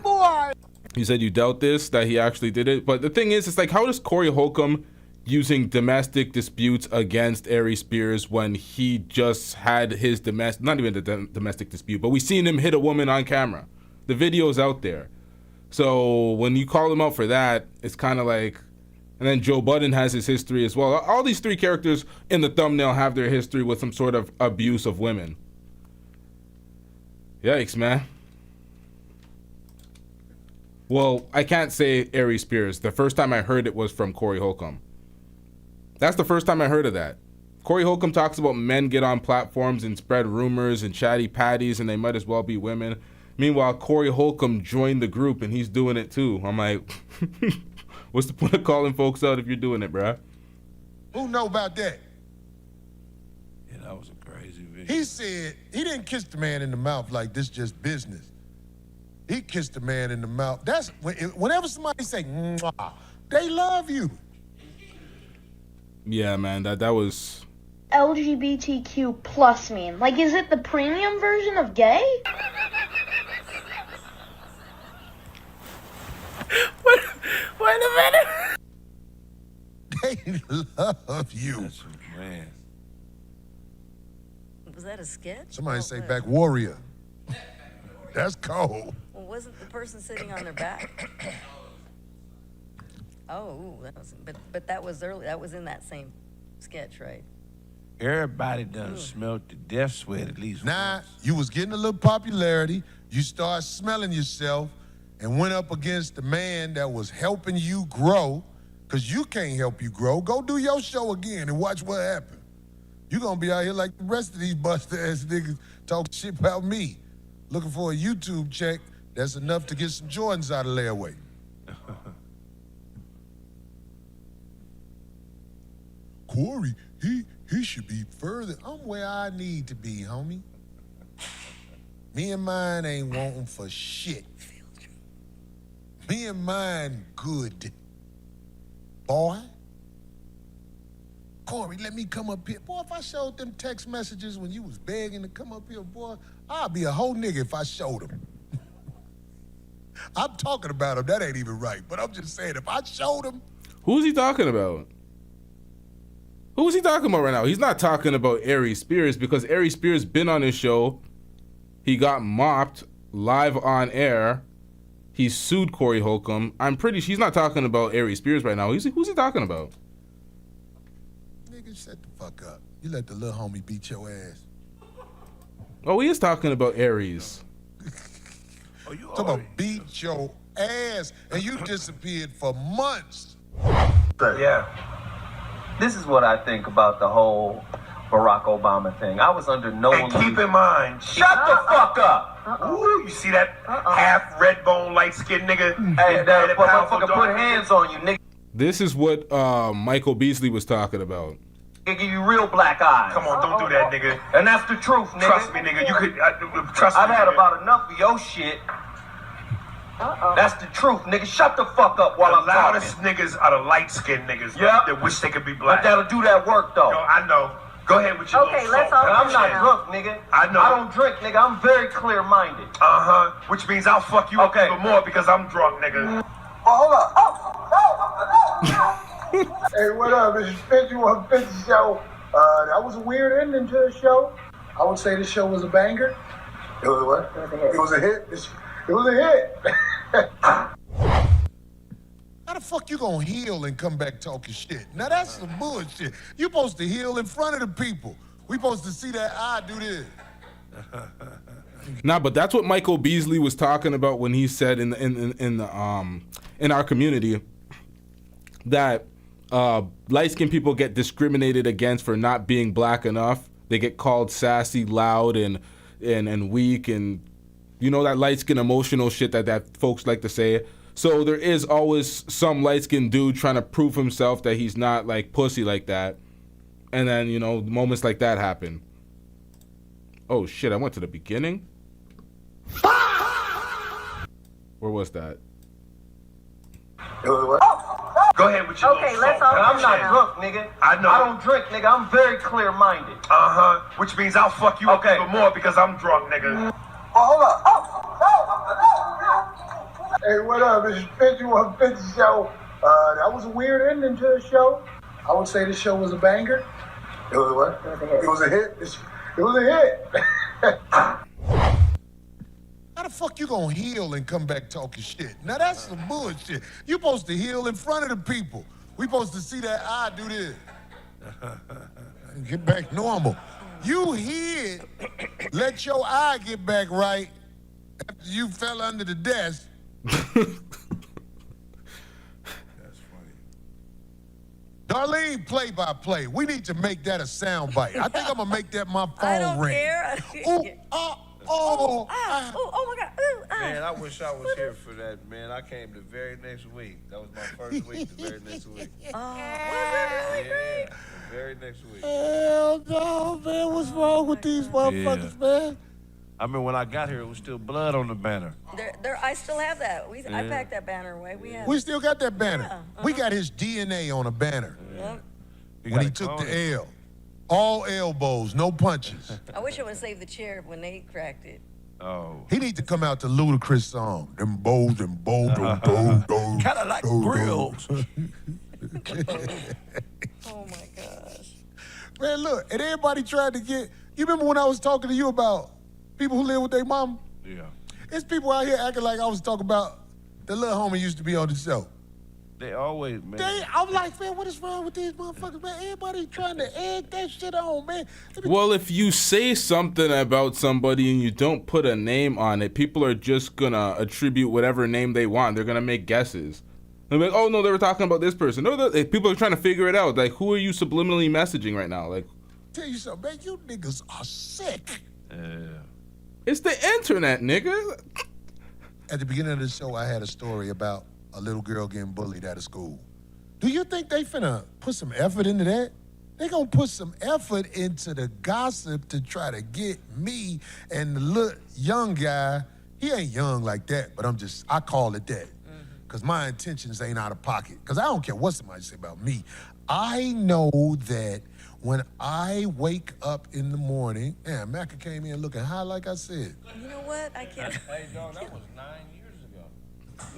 Boy. He said you doubt this, that he actually did it. But the thing is, it's like, how does Corey Holcomb using domestic disputes against Aries Spears when he just had his domestic, not even the domestic dispute, but we seen him hit a woman on camera. The video's out there. So when you call him out for that, it's kind of like, and then Joe Budden has his history as well. All these three characters in the thumbnail have their history with some sort of abuse of women. Yikes, man. Well, I can't say Aries Spears. The first time I heard it was from Corey Holcomb. That's the first time I heard of that. Corey Holcomb talks about men get on platforms and spread rumors and chatty patties and they might as well be women. Meanwhile, Corey Holcomb joined the group and he's doing it too. I'm like, what's the point of calling folks out if you're doing it, bruh? Who know about that? Yeah, that was a crazy video. He said he didn't kiss the man in the mouth like this just business. He kissed the man in the mouth. That's whenever somebody say, mwah, they love you. Yeah, man, that was... LGBTQ plus mean? Like, is it the premium version of gay? Wait a minute. They love you. That's man. Was that a sketch? Somebody Oh, say what? back warrior. That's cold. Well, wasn't the person sitting on their back? Oh, that was, but that was early. That was in that same sketch, right? Everybody done smelled the death sweat at least Nah, once. you was getting a little popularity. You start smelling yourself and went up against the man that was helping you grow, because you can't help you grow. Go do your show again and watch what happened. You gonna be out here like the rest of these busted ass niggas talking shit about me. Looking for a YouTube check that's enough to get some Jordans out of layaway. Corey, he should be further. I'm where I need to be, homie. Me and mine ain't wanting for shit. Me and mine good. Boy. Corey, let me come up here. Boy, if I showed them text messages when you was begging to come up here, boy, I'd be a whole nigga if I showed them. I'm talking about them. That ain't even right. But I'm just saying, if I showed them. Who's he talking about? Who's he talking about right now? He's not talking about Aries Spears because Aries Spears been on his show. He got mopped live on air. He sued Corey Holcomb. I'm pretty sure he's not talking about Aries Spears right now. Who's he talking about? Nigga, shut the fuck up. You let the little homie beat your ass. Oh, he is talking about Aries. Talking about beat your ass, and you disappeared for months. Yeah. This is what I think about the whole Barack Obama thing. I was under no And keep in mind, Shut the fuck up! Ooh, you see that half red bone, light skinned nigga? Hey, that motherfucker put hands on you, nigga. This is what Michael Beasley was talking about. Give you real black eyes. Come on, don't do that, nigga. And that's the truth, nigga. Trust me, nigga. You could trust me. I've had nigga. about enough of your shit. That's the truth, nigga. Shut the fuck up while I'm The talking. loudest niggas are the light-skinned niggas that wish they could be But black. that'll do that work, though. No, I know. Go ahead with your little let's salt. all. I'm not drunk, nigga. I know. I don't drink, nigga. I'm very clear-minded. Uh-huh. Which means I'll fuck you up even more because I'm drunk, nigga. Hold up. Hey, what up? This is 5150 Show. That was a weird ending to the show. I would say the show was a banger. It was a what? It was a hit. It was a hit. How the fuck you gonna heal and come back talking shit? Now that's some bullshit. You supposed to heal in front of the people. We supposed to see that eye do this. Nah, but that's what Michael Beasley was talking about when he said in our community that light-skinned people get discriminated against for not being black enough. They get called sassy, loud, and weak, and you know that light-skinned emotional shit that folks like to say. So there is always some light-skinned dude trying to prove himself that he's not like pussy like that. And then, you know, moments like that happen. Oh shit, I went to the beginning? Where was that? It was what? Go ahead with your little let's salt. all. I'm not drunk, nigga. I know. I don't drink, nigga. I'm very clear-minded. Uh-huh. Which means I'll fuck you up even more because I'm drunk, nigga. Hold up. Hey, what up? This is 5150 Show. That was a weird ending to the show. I would say the show was a banger. It was a what? It was a hit. It was a hit. How the fuck you gonna heal and come back talking shit? Now that's some bullshit. You supposed to heal in front of the people. We supposed to see that eye do this. Get back normal. You hid, let your eye get back right after you fell under the desk. Darlene, play-by-play. We need to make that a sound bite. I think I'm gonna make that my phone I don't ring. care. Oh my God. Ooh, Man, I wish I was here for that, man. I came the very next week. That was my first week, the very next week. Yeah, the very next week. Hell no, man. What's wrong with these motherfuckers, man? I mean, when I got here, it was still blood on the banner. I still have that. I Yeah. packed that banner away. We still got that banner. We got his DNA on a banner. When he took the L. All elbows, no punches. I wish I would have saved the chair when they cracked it. Oh. He need to come out to Ludacris song. Them bows, Kind of like grills. Oh my gosh. Man, look, and everybody tried to get. You remember when I was talking to you about people who live with their mom? Yeah. It's people out here acting like I was talking about the little homie used to be on the show. They always, man. I'm like, man, what is wrong with these motherfuckers, man? Everybody trying to egg that shit on, man. Well, if you say something about somebody and you don't put a name on it, people are just gonna attribute whatever name they want. They're gonna make guesses. They're like, oh no, they were talking about this person. No, people are trying to figure it out. Like, who are you subliminally messaging right now? Like, tell you something, man. You niggas are sick. It's the internet, nigga. At the beginning of the show, I had a story about a little girl getting bullied at a school. Do you think they finna put some effort into that? They gonna put some effort into the gossip to try to get me and the little young guy. He ain't young like that, but I call it that. Because my intentions ain't out of pocket. Because I don't care what somebody say about me. I know that when I wake up in the morning, man, Macca came in looking high like I said. You know what? I can't. Hey, dog, that was 9 years ago.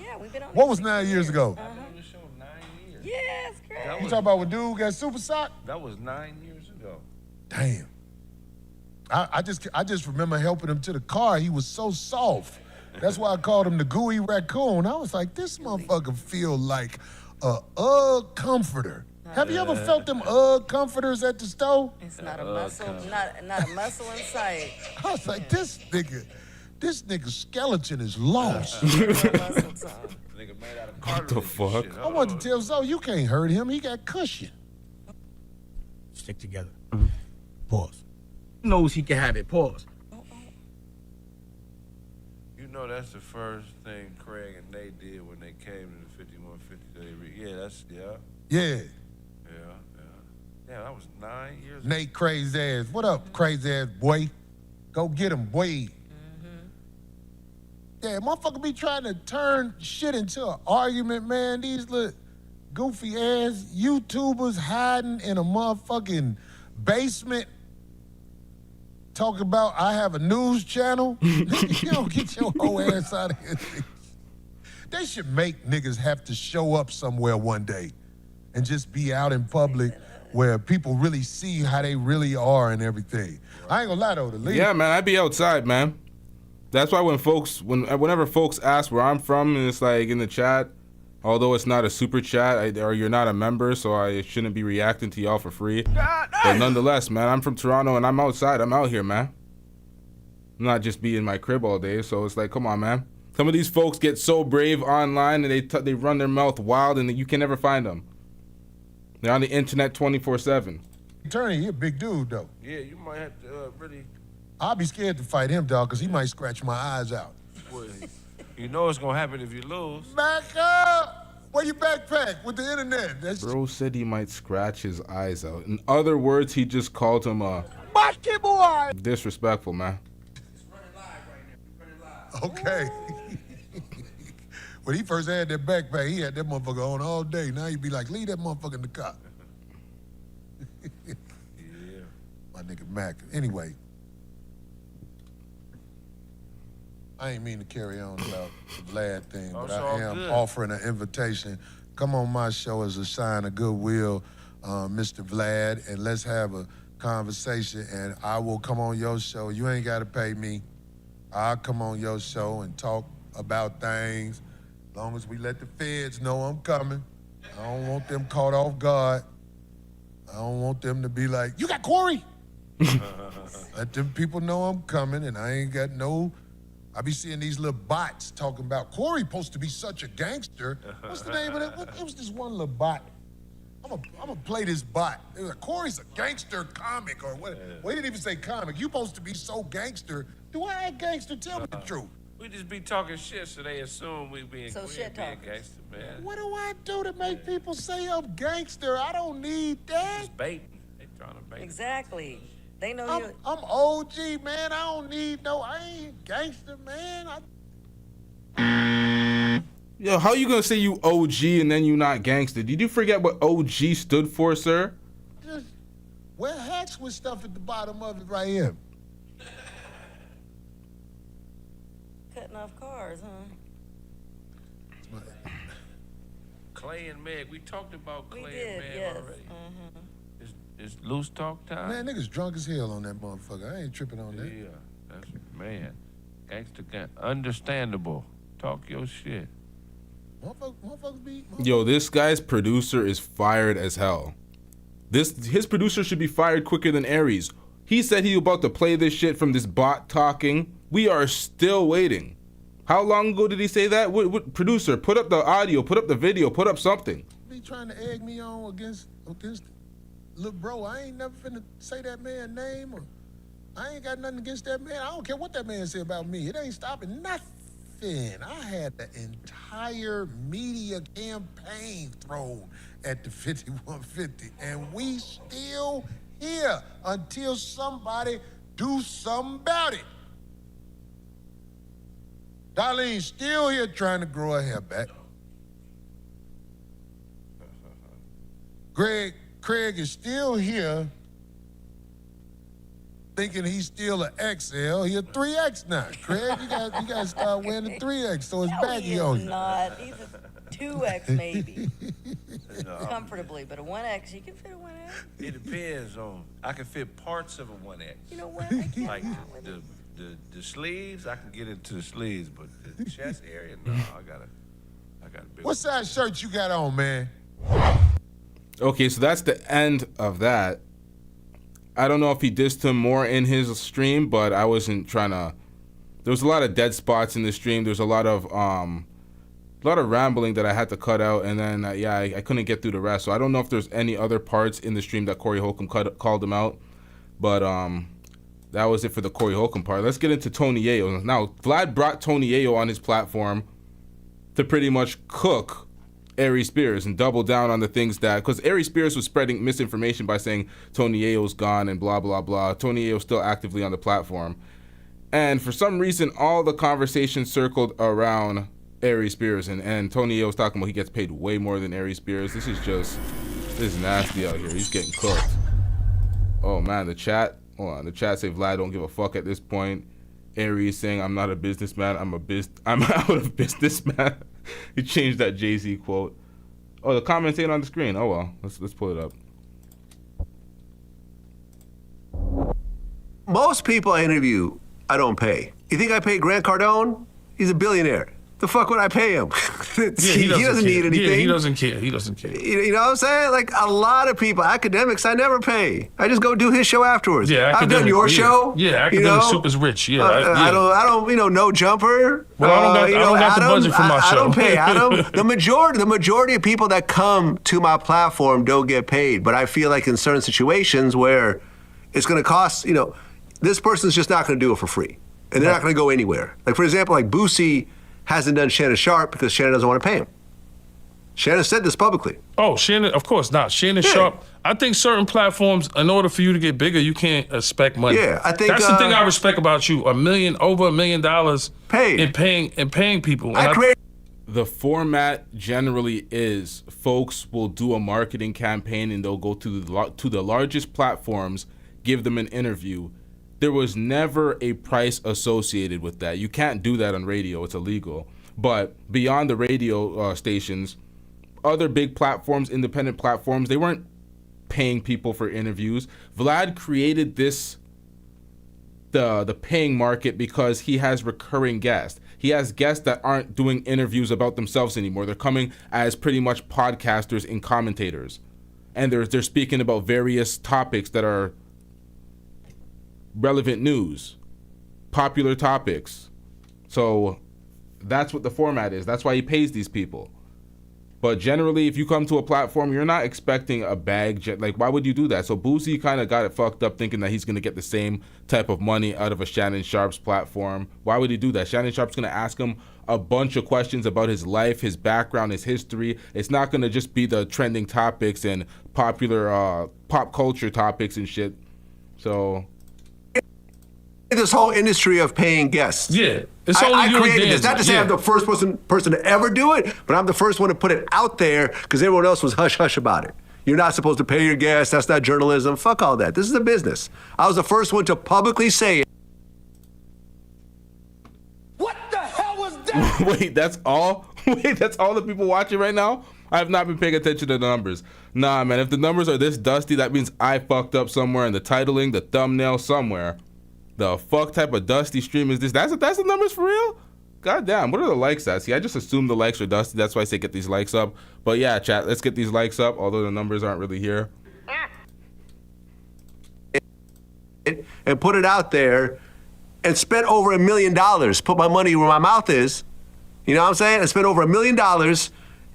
Yeah, we've been on. What was 9 years ago? I've been on the show 9 years. Yeah, it's great. You talking about when dude got super sock? That was 9 years ago. Damn. I just remember helping him to the car. He was so soft. That's why I called him the gooey raccoon. I was like, this motherfucker feel like a Ugg comforter. Have you ever felt them Ugg comforters at the store? It's not a muscle, not a muscle in sight. I was like, this nigga's skeleton is lost. What the fuck? I wanted to tell Zoe, you can't hurt him. He got cushion. Stick together. Pause. Knows he can have it. Pause. You know that's the first thing Craig and Nate did when they came to the 5150. Yeah. Yeah, that was 9 years ago. Nate crazy ass. What up, crazy ass boy? Go get him, boy. Yeah, motherfucker be trying to turn shit into an argument, man. These little goofy ass YouTubers hiding in a motherfucking basement talking about I have a news channel. You don't get your whole ass out of here. They should make niggas have to show up somewhere one day and just be out in public where people really see how they really are and everything. I ain't gonna lie though, the league. Yeah, man, I'd be outside, man. That's why whenever folks ask where I'm from, and it's like in the chat, although it's not a super chat or you're not a member, so I shouldn't be reacting to y'all for free. But nonetheless, man, I'm from Toronto and I'm outside. I'm out here, man. I'm not just be in my crib all day. So it's like, come on, man. Some of these folks get so brave online and they run their mouth wild and you can never find them. They're on the internet 24/7. Attorney, he a big dude though. Yeah, you might have to really. I'll be scared to fight him, dog, because he might scratch my eyes out. Well, you know it's gonna happen if you lose. Back up! Where your backpack with the internet? Bro said he might scratch his eyes out. In other words, he just called him a boy. Disrespectful, man. Okay. When he first had that backpack, he had that motherfucker on all day. Now he'd be like, leave that motherfucker in the car. Yeah. My nigga Mac. Anyway. I ain't mean to carry on about the Vlad thing, but I am offering an invitation. Come on my show as a sign of goodwill, Mr. Vlad, and let's have a conversation, and I will come on your show. You ain't got to pay me. I'll come on your show and talk about things, as long as we let the feds know I'm coming. I don't want them caught off guard. I don't want them to be like, you got Corey? Let them people know I'm coming, and I ain't got no... I be seeing these little bots talking about Corey supposed to be such a gangster. What's the name of that? It was this one little bot. I'm gonna play this bot. It was like, Corey's a gangster comic or what? Well, he didn't even say comic. You supposed to be so gangster. Do I act gangster? Tell me the truth. We just be talking shit, so they assume we being shit talkers. Gangster, man. What do I do to make people say I'm gangster? I don't need that. Just baiting. They trying to bait. Exactly. They know you. I'm OG, man. I don't need I ain't gangster, man. Yo, how you gonna say you OG and then you not gangster? Did you forget what OG stood for, sir? Just wear hats with stuff at the bottom of it right here. Cutting off cars, huh? Clay and Meg, we talked about Clay We did, and Meg yes. already. It's loose talk time. Man, niggas drunk as hell on that motherfucker. I ain't tripping on that. Yeah, that's man. Gangster understandable. Talk your shit. Motherfuckers be. Yo, this guy's producer is fired as hell. His producer should be fired quicker than Aries. He said he was about to play this shit from this bot talking. We are still waiting. How long ago did he say that? What producer? Put up the audio, put up the video, put up something. Be trying to egg me on against look, bro, I ain't never finna say that man's name. Or I ain't got nothing against that man. I don't care what that man said about me. It ain't stopping nothing. I had the entire media campaign thrown at the 5150, and we still here until somebody do something about it. Darlene's still here trying to grow her hair back. Craig is still here thinking he's still an XL. He a 3X now. Craig, you got to start wearing the 3X so it's baggy on you. Not. He's a 2X maybe. Comfortably, but a 1X, you can fit a 1X. It depends on. I can fit parts of a 1X. You know what? I can't Like the sleeves, I can get into the sleeves, but the chest area, no, I got a big. What size shirt you got on, man? Okay, so that's the end of that. I don't know if he dissed him more in his stream, but I wasn't trying to. There was a lot of dead spots in the stream. There's a lot of rambling that I had to cut out, and then I couldn't get through the rest. So I don't know if there's any other parts in the stream that Corey Holcomb called him out, but that was it for the Corey Holcomb part. Let's get into Tony Yayo. Now, Vlad brought Tony Yayo on his platform to pretty much cook Aries Spears and double down on the things that, because Aries Spears was spreading misinformation by saying Tony Yayo's gone and blah, blah, blah. Tony Yayo's still actively on the platform. And for some reason, all the conversation circled around Aries Spears, and Tony Yayo was talking about he gets paid way more than Aries Spears. This is nasty out here. He's getting cooked. Oh man, the chat say Vlad don't give a fuck at this point. Aries saying I'm not a businessman, I'm out of business, man. He changed that Jay-Z quote. Oh, the comments ain't on the screen. Oh well, let's pull it up. Most people I interview, I don't pay. You think I pay Grant Cardone? He's a billionaire. The fuck would I pay him? he doesn't need anything. Yeah, he doesn't care. He doesn't care. You know what I'm saying? Like a lot of people, academics, I never pay. I just go do his show afterwards. Yeah, I've done your show. Yeah, academic soup is rich. Yeah, I don't. No jumper. Well, I don't got the budget for my show. I don't pay Adam. The majority of people that come to my platform don't get paid. But I feel like in certain situations where it's going to cost, this person's just not going to do it for free, and they're not going to go anywhere. Like for example, like Boosie hasn't done Shannon Sharp because Shannon doesn't want to pay him. Shannon said this publicly. Oh, Shannon, of course not. Shannon Sharp. I think certain platforms, in order for you to get bigger, you can't expect money. Yeah, I think that's the thing I respect about you. Over $1 million paid in paying people. The format generally is folks will do a marketing campaign and they'll go to the largest platforms, give them an interview. There was never a price associated with that. You can't do that on radio. It's illegal. But beyond the radio stations, other big platforms, independent platforms, they weren't paying people for interviews. Vlad created the paying market because he has recurring guests. He has guests that aren't doing interviews about themselves anymore. They're coming as pretty much podcasters and commentators. And they're speaking about various topics that are relevant news, popular topics. So that's what the format is. That's why he pays these people. But generally, if you come to a platform, you're not expecting a bag. Like, why would you do that? So Boosie kind of got it fucked up thinking that he's going to get the same type of money out of a Shannon Sharp's platform. Why would he do that? Shannon Sharp's going to ask him a bunch of questions about his life, his background, his history. It's not going to just be the trending topics and popular pop culture topics and shit. So this whole industry of paying guests. Yeah, it's only I created this. Not to say I'm the first person to ever do it, but I'm the first one to put it out there because everyone else was hush-hush about it. You're not supposed to pay your guests. That's not journalism. Fuck all that. This is a business. I was the first one to publicly say it. What the hell was that? Wait, that's all? Wait, that's all the people watching right now? I have not been paying attention to the numbers. Nah, man, if the numbers are this dusty, that means I fucked up somewhere in the titling, the thumbnail, somewhere. The fuck type of dusty stream is this? That's the numbers for real? God damn, what are the likes at? See, I just assume the likes are dusty. That's why I say get these likes up. But yeah, chat, let's get these likes up, although the numbers aren't really here. And put it out there and spent over $1 million. Put my money where my mouth is. You know what I'm saying? I spent over $1 million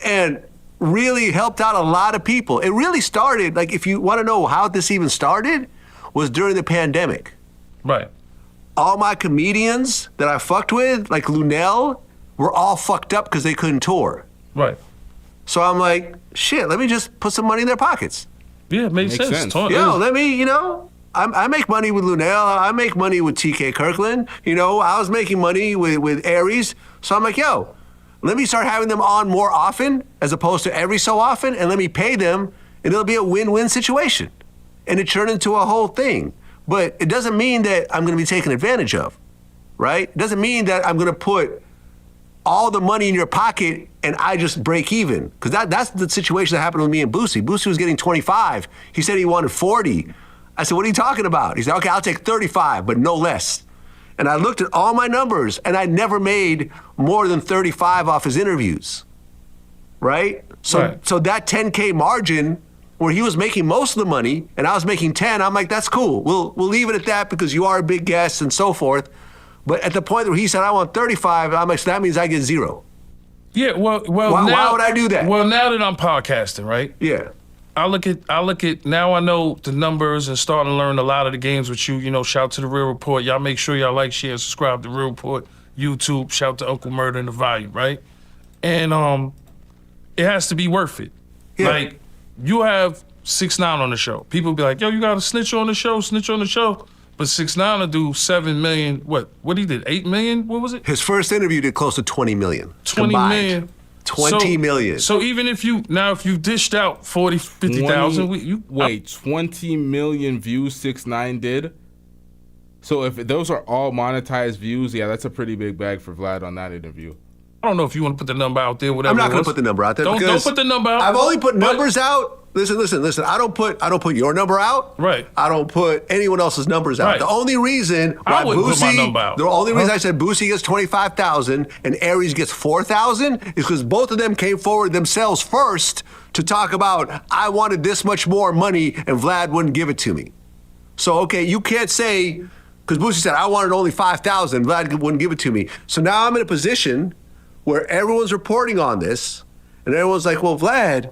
and really helped out a lot of people. It really started, like, if you want to know how this even started, was during the pandemic. Right. All my comedians that I fucked with, like Lunel, were all fucked up because they couldn't tour. Right. So I'm like, shit, let me just put some money in their pockets. Yeah, it makes sense. Let me, I make money with Lunel. I make money with TK Kirkland. I was making money with Aries. So I'm like, let me start having them on more often as opposed to every so often, and let me pay them, and it'll be a win-win situation. And it turned into a whole thing. But it doesn't mean that I'm going to be taken advantage of, right? It doesn't mean that I'm going to put all the money in your pocket and I just break even. Because that's the situation that happened with me and Boosie. Boosie was getting 25. He said he wanted 40. I said, what are you talking about? He said, okay, I'll take 35, but no less. And I looked at all my numbers, and I never made more than 35 off his interviews, right? So that 10K margin where he was making most of the money and I was making 10, I'm like, that's cool. We'll leave it at that because you are a big guest and so forth. But at the point where he said, I want 35, I'm like, so that means I get 0. Yeah, well, why would I do that? Well, now that I'm podcasting, right? Yeah. I look at now I know the numbers and starting to learn a lot of the games with you. Shout to The Real Report. Y'all make sure y'all like, share, subscribe to The Real Report, YouTube. Shout to Uncle Murder and The Volume, right? And it has to be worth it. Yeah. Like, you have 6ix9ine on the show. People be like, yo, you got to snitch on the show. But 6ix9ine will do 7 million. What he did? 8 million? What was it? His first interview did close to 20 million. 20 combined. million. 20 million. So even if you dished out 40, 50,000, wait, 20 million views 6ix9ine did? So if those are all monetized views, yeah, that's a pretty big bag for Vlad on that interview. I don't know if you want to put the number out there, whatever. I'm not going to put the number out there. Don't put the number out. I've only put numbers out. Listen. I don't put your number out. Right. I don't put anyone else's numbers out. Right. The only reason why put my number out. The only reason I said Boosie gets 25,000 and Aries gets 4,000 is because both of them came forward themselves first to talk about, I wanted this much more money and Vlad wouldn't give it to me. So, okay, you can't say, because Boosie said, I wanted only 5,000, Vlad wouldn't give it to me. So now I'm in a position where everyone's reporting on this and everyone's like, well, Vlad,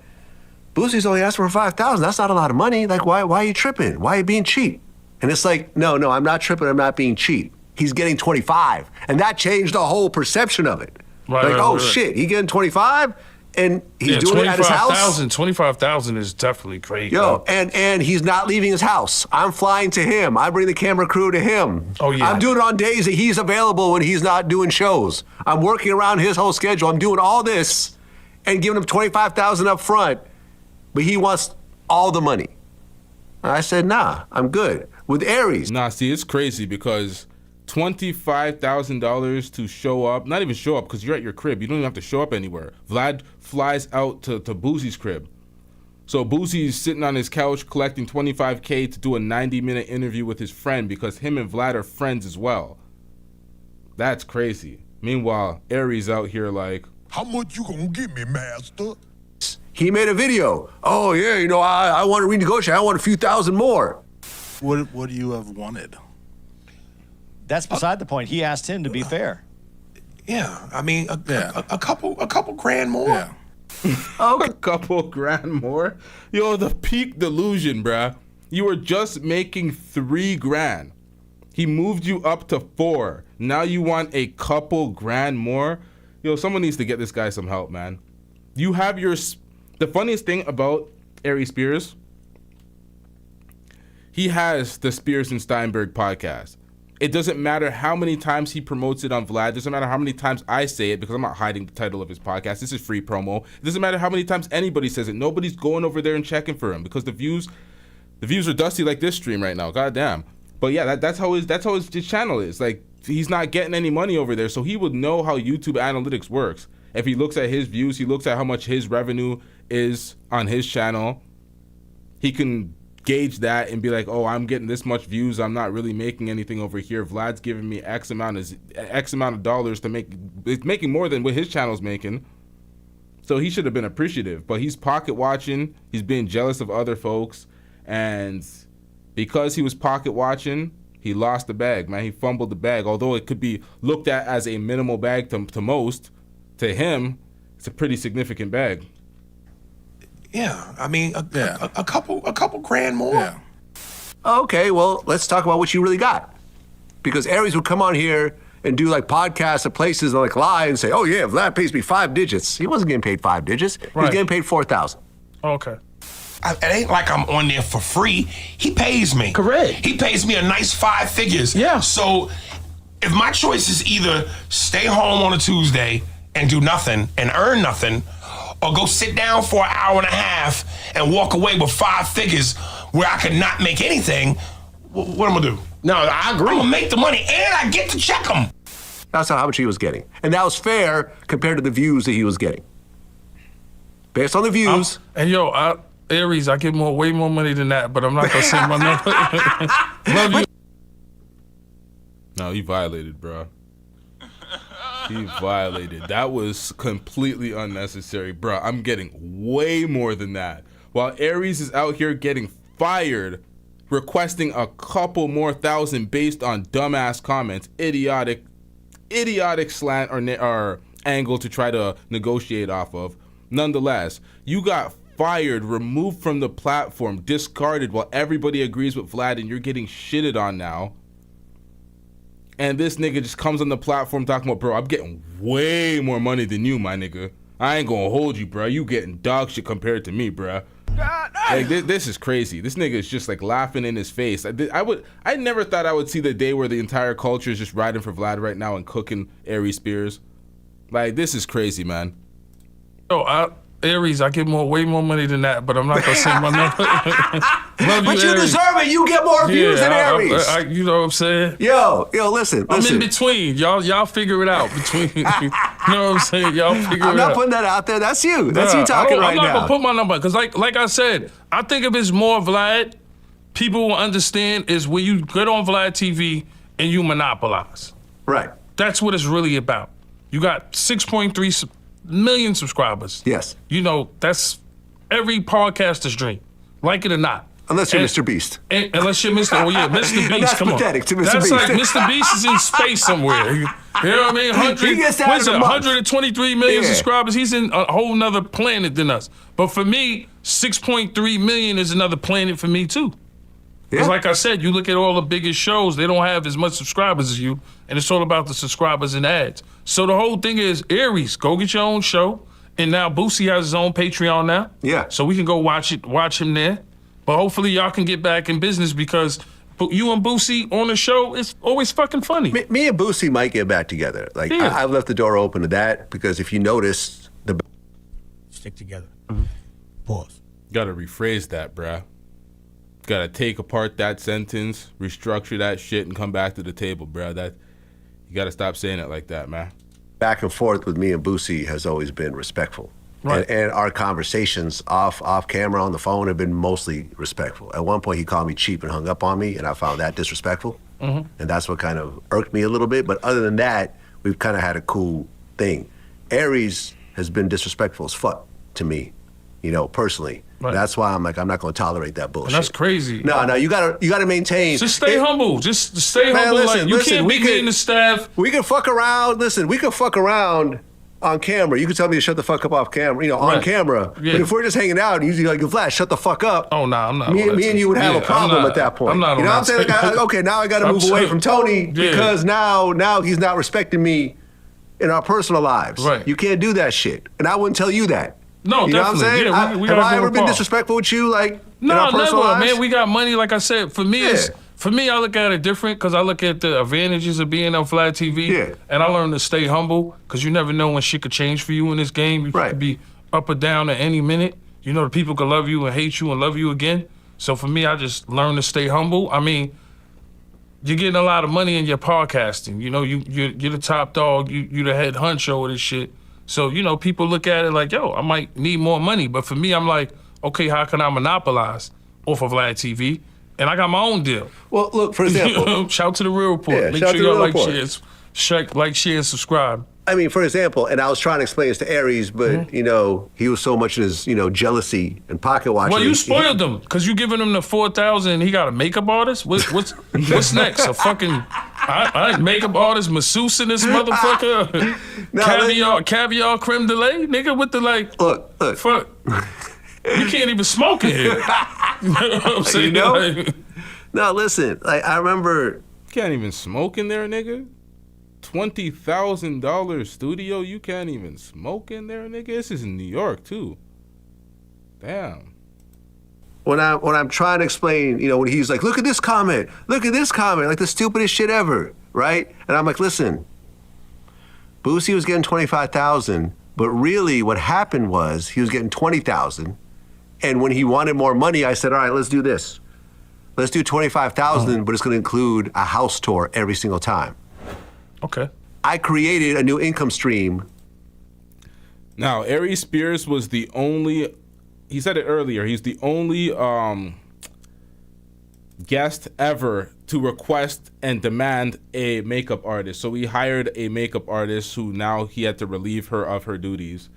Boosie's only asked for 5,000. That's not a lot of money. Like, why are you tripping? Why are you being cheap? And it's like, no, I'm not tripping. I'm not being cheap. He's getting 25. And that changed the whole perception of it. Right, shit, he getting 25? And he's doing it at his house? 25,000 is definitely crazy. And he's not leaving his house. I'm flying to him. I bring the camera crew to him. Oh, yeah. I'm doing it on days that he's available when he's not doing shows. I'm working around his whole schedule. I'm doing all this and giving him 25,000 up front. But he wants all the money. And I said, nah, I'm good. With Aries. Nah, see, it's crazy because $25,000 to show up, not even show up because you're at your crib. You don't even have to show up anywhere. Vlad flies out to Boosie's crib. So Boosie's sitting on his couch collecting $25K to do a 90-minute interview with his friend because him and Vlad are friends as well. That's crazy. Meanwhile, Aries out here like, how much you gonna give me, master? He made a video. Oh, yeah, I want to renegotiate. I want a few thousand more. What do you have wanted? That's beside the point. He asked him to be fair. Yeah, I mean, a couple grand more. Yeah. A couple grand more? Yo, the peak delusion, bruh. You were just making $3,000. He moved you up to 4. Now you want a couple grand more? Yo, someone needs to get this guy some help, man. You have the funniest thing about Aries Spears, he has the Spears and Steinberg podcast. It doesn't matter how many times he promotes it on Vlad. It doesn't matter how many times I say it because I'm not hiding the title of his podcast. This is free promo. It doesn't matter how many times anybody says it. Nobody's going over there and checking for him because the views are dusty like this stream right now. Goddamn. But yeah, that's how his channel is. Like, he's not getting any money over there, so he would know how YouTube analytics works. If he looks at his views, he looks at how much his revenue is on his channel, he can gauge that and be like, oh, I'm getting this much views, I'm not really making anything over here. Vlad's giving me X amount of dollars to make, it's making more than what his channel's making. So he should have been appreciative, but he's pocket watching, he's being jealous of other folks, and because he was pocket watching, he lost the bag, man. He fumbled the bag. Although it could be looked at as a minimal bag to most, to him, it's a pretty significant bag. Yeah, I mean, a couple grand more. Yeah. Okay, well, let's talk about what you really got. Because Aries would come on here and do like podcasts at places and like lie and say, oh yeah, Vlad pays me 5 digits. He wasn't getting paid 5 digits. He was getting paid 4,000. Okay. It ain't like I'm on there for free. He pays me. Correct. He pays me a nice 5 figures. Yeah. So if my choice is either stay home on a Tuesday and do nothing and earn nothing, or go sit down for an hour and a half and walk away with 5 figures where I could not make anything, what am I gonna do? No, I agree. I'm gonna make the money and I get to check him. That's how much he was getting. And that was fair compared to the views that he was getting. Based on the views. Aries, I get way more money than that, but I'm not gonna say my number. Love you. No, he violated, bro. He violated. That was completely unnecessary, bro. I'm getting way more than that. While Aries is out here getting fired, requesting a couple more thousand based on dumbass comments, idiotic slant or angle to try to negotiate off of. Nonetheless, you got fired, removed from the platform, discarded while everybody agrees with Vlad and you're getting shitted on now. And this nigga just comes on the platform talking about, bro, I'm getting way more money than you, my nigga. I ain't gonna hold you, bro. You getting dog shit compared to me, bro. Like, this is crazy. This nigga is just like laughing in his face. I never thought I would see the day where the entire culture is just riding for Vlad right now and cooking Aries Spears. Like, this is crazy, man. Aries, I get way more money than that, but I'm not gonna say my number. But you deserve it. You get more views than Aries. You know what I'm saying? Yo, listen. I'm in between. Y'all figure it out between. You know what I'm saying? Y'all figure it out. I'm not putting that out there. That's you. That's you talking right now. I'm not gonna put my number because, like I said, I think if it's more Vlad, people will understand is when you get on Vlad TV and you monopolize. Right. That's what it's really about. You got 6.3 million subscribers. Yes. You know, that's every podcaster's dream, like it or not. Unless you're Mr. Beast. Unless you're Mr. Mr. Beast. That's come pathetic on. to Mr. That's Beast. like Mr. Beast is in space somewhere. You know what I mean? He gets that in a month. 123 million subscribers. He's in a whole nother planet than us. But for me, 6.3 million is another planet for me too. Because like I said, you look at all the biggest shows, they don't have as much subscribers as you, and it's all about the subscribers and ads. So the whole thing is, Aries, go get your own show. And now Boosie has his own Patreon now. Yeah. So we can go watch him there. But hopefully y'all can get back in business because you and Boosie on the show is always fucking funny. Me and Boosie might get back together. Like, Yeah. I've left the door open to that because if you notice, Stick together. Pause. Gotta rephrase that, bruh. Gotta take apart that sentence, restructure that shit, and come back to the table, bruh. You gotta stop saying it like that, man. back and forth with me and Boosie has always been respectful. Right. And our conversations off camera on the phone have been mostly respectful. At one point, he called me cheap and hung up on me, and I found that disrespectful. Mhm. And that's what kind of irked me a little bit. But other than that, we've kind of had a cool thing. Aries has been disrespectful as fuck to me, personally. Right. That's why I'm like, I'm not going to tolerate that bullshit. And that's crazy. No, you gotta maintain. Just stay humble. Just stay humble. Listen, you can't be meeting the staff. We can fuck around. Listen, we can fuck around on camera. You can tell me to shut the fuck up off camera, on Right. camera. Yeah. But if we're just hanging out, and you're like, Vlad, shut the fuck up. Oh, no, I'm not. Me and you would have a problem at that point. I'm not you know what I'm saying? Like, okay, now I got to I'm move away saying- from Tony Yeah. because now he's not respecting me in our personal lives. Right. You can't do that shit. And I wouldn't tell you that. No, you know what I'm definitely. saying? Yeah, we have gotta I go ever been apart. disrespectful with you, like, in No, our personal never, lives? man. We got money. Like I said, for me, I look at it different because I look at the advantages of being on Vlad TV. Yeah. And I learned to stay humble because you never know when shit could change for you in this game. You could be up or down at any minute. You know, the people could love you and hate you and love you again. So for me, I just learned to stay humble. I mean, you're getting a lot of money in your podcasting. You know, you're the top dog. You the head honcho of this shit. So, people look at it like, yo, I might need more money. But for me, I'm like, okay, how can I monopolize off of Vlad TV? And I got my own deal. Well, look, for example. Shout to the Real Report. Yeah, Make shout sure to The y'all Real like, Report. share, and subscribe. I mean, for example, and I was trying to explain this to Aries, but, he was so much in his, jealousy and pocket watching. Well, you spoiled him because you giving him the 4,000 and he got a makeup artist? What's next? A fucking makeup artist, masseuse in this motherfucker? Caviar creme de lait? Nigga with the like. Look. Fuck. You can't even smoke in here. You know what I'm saying? You know? Like, No, listen. Like I remember. Can't even smoke in there, nigga. $20,000 studio. You can't even smoke in there, nigga. This is in New York too. Damn. When I'm trying to explain, you know, when he's like, look at this comment, like the stupidest shit ever, right? And I'm like, listen, Boosie was getting 25,000, but really what happened was he was getting 20,000, and when he wanted more money, I said, all right, let's do this. Let's do 25,000, but it's going to include a house tour every single time. Okay. I created a new income stream. Now, Aries Spears was the only. He said it earlier. He's the only guest ever to request and demand a makeup artist. So he hired a makeup artist who now he had to relieve her of her duties.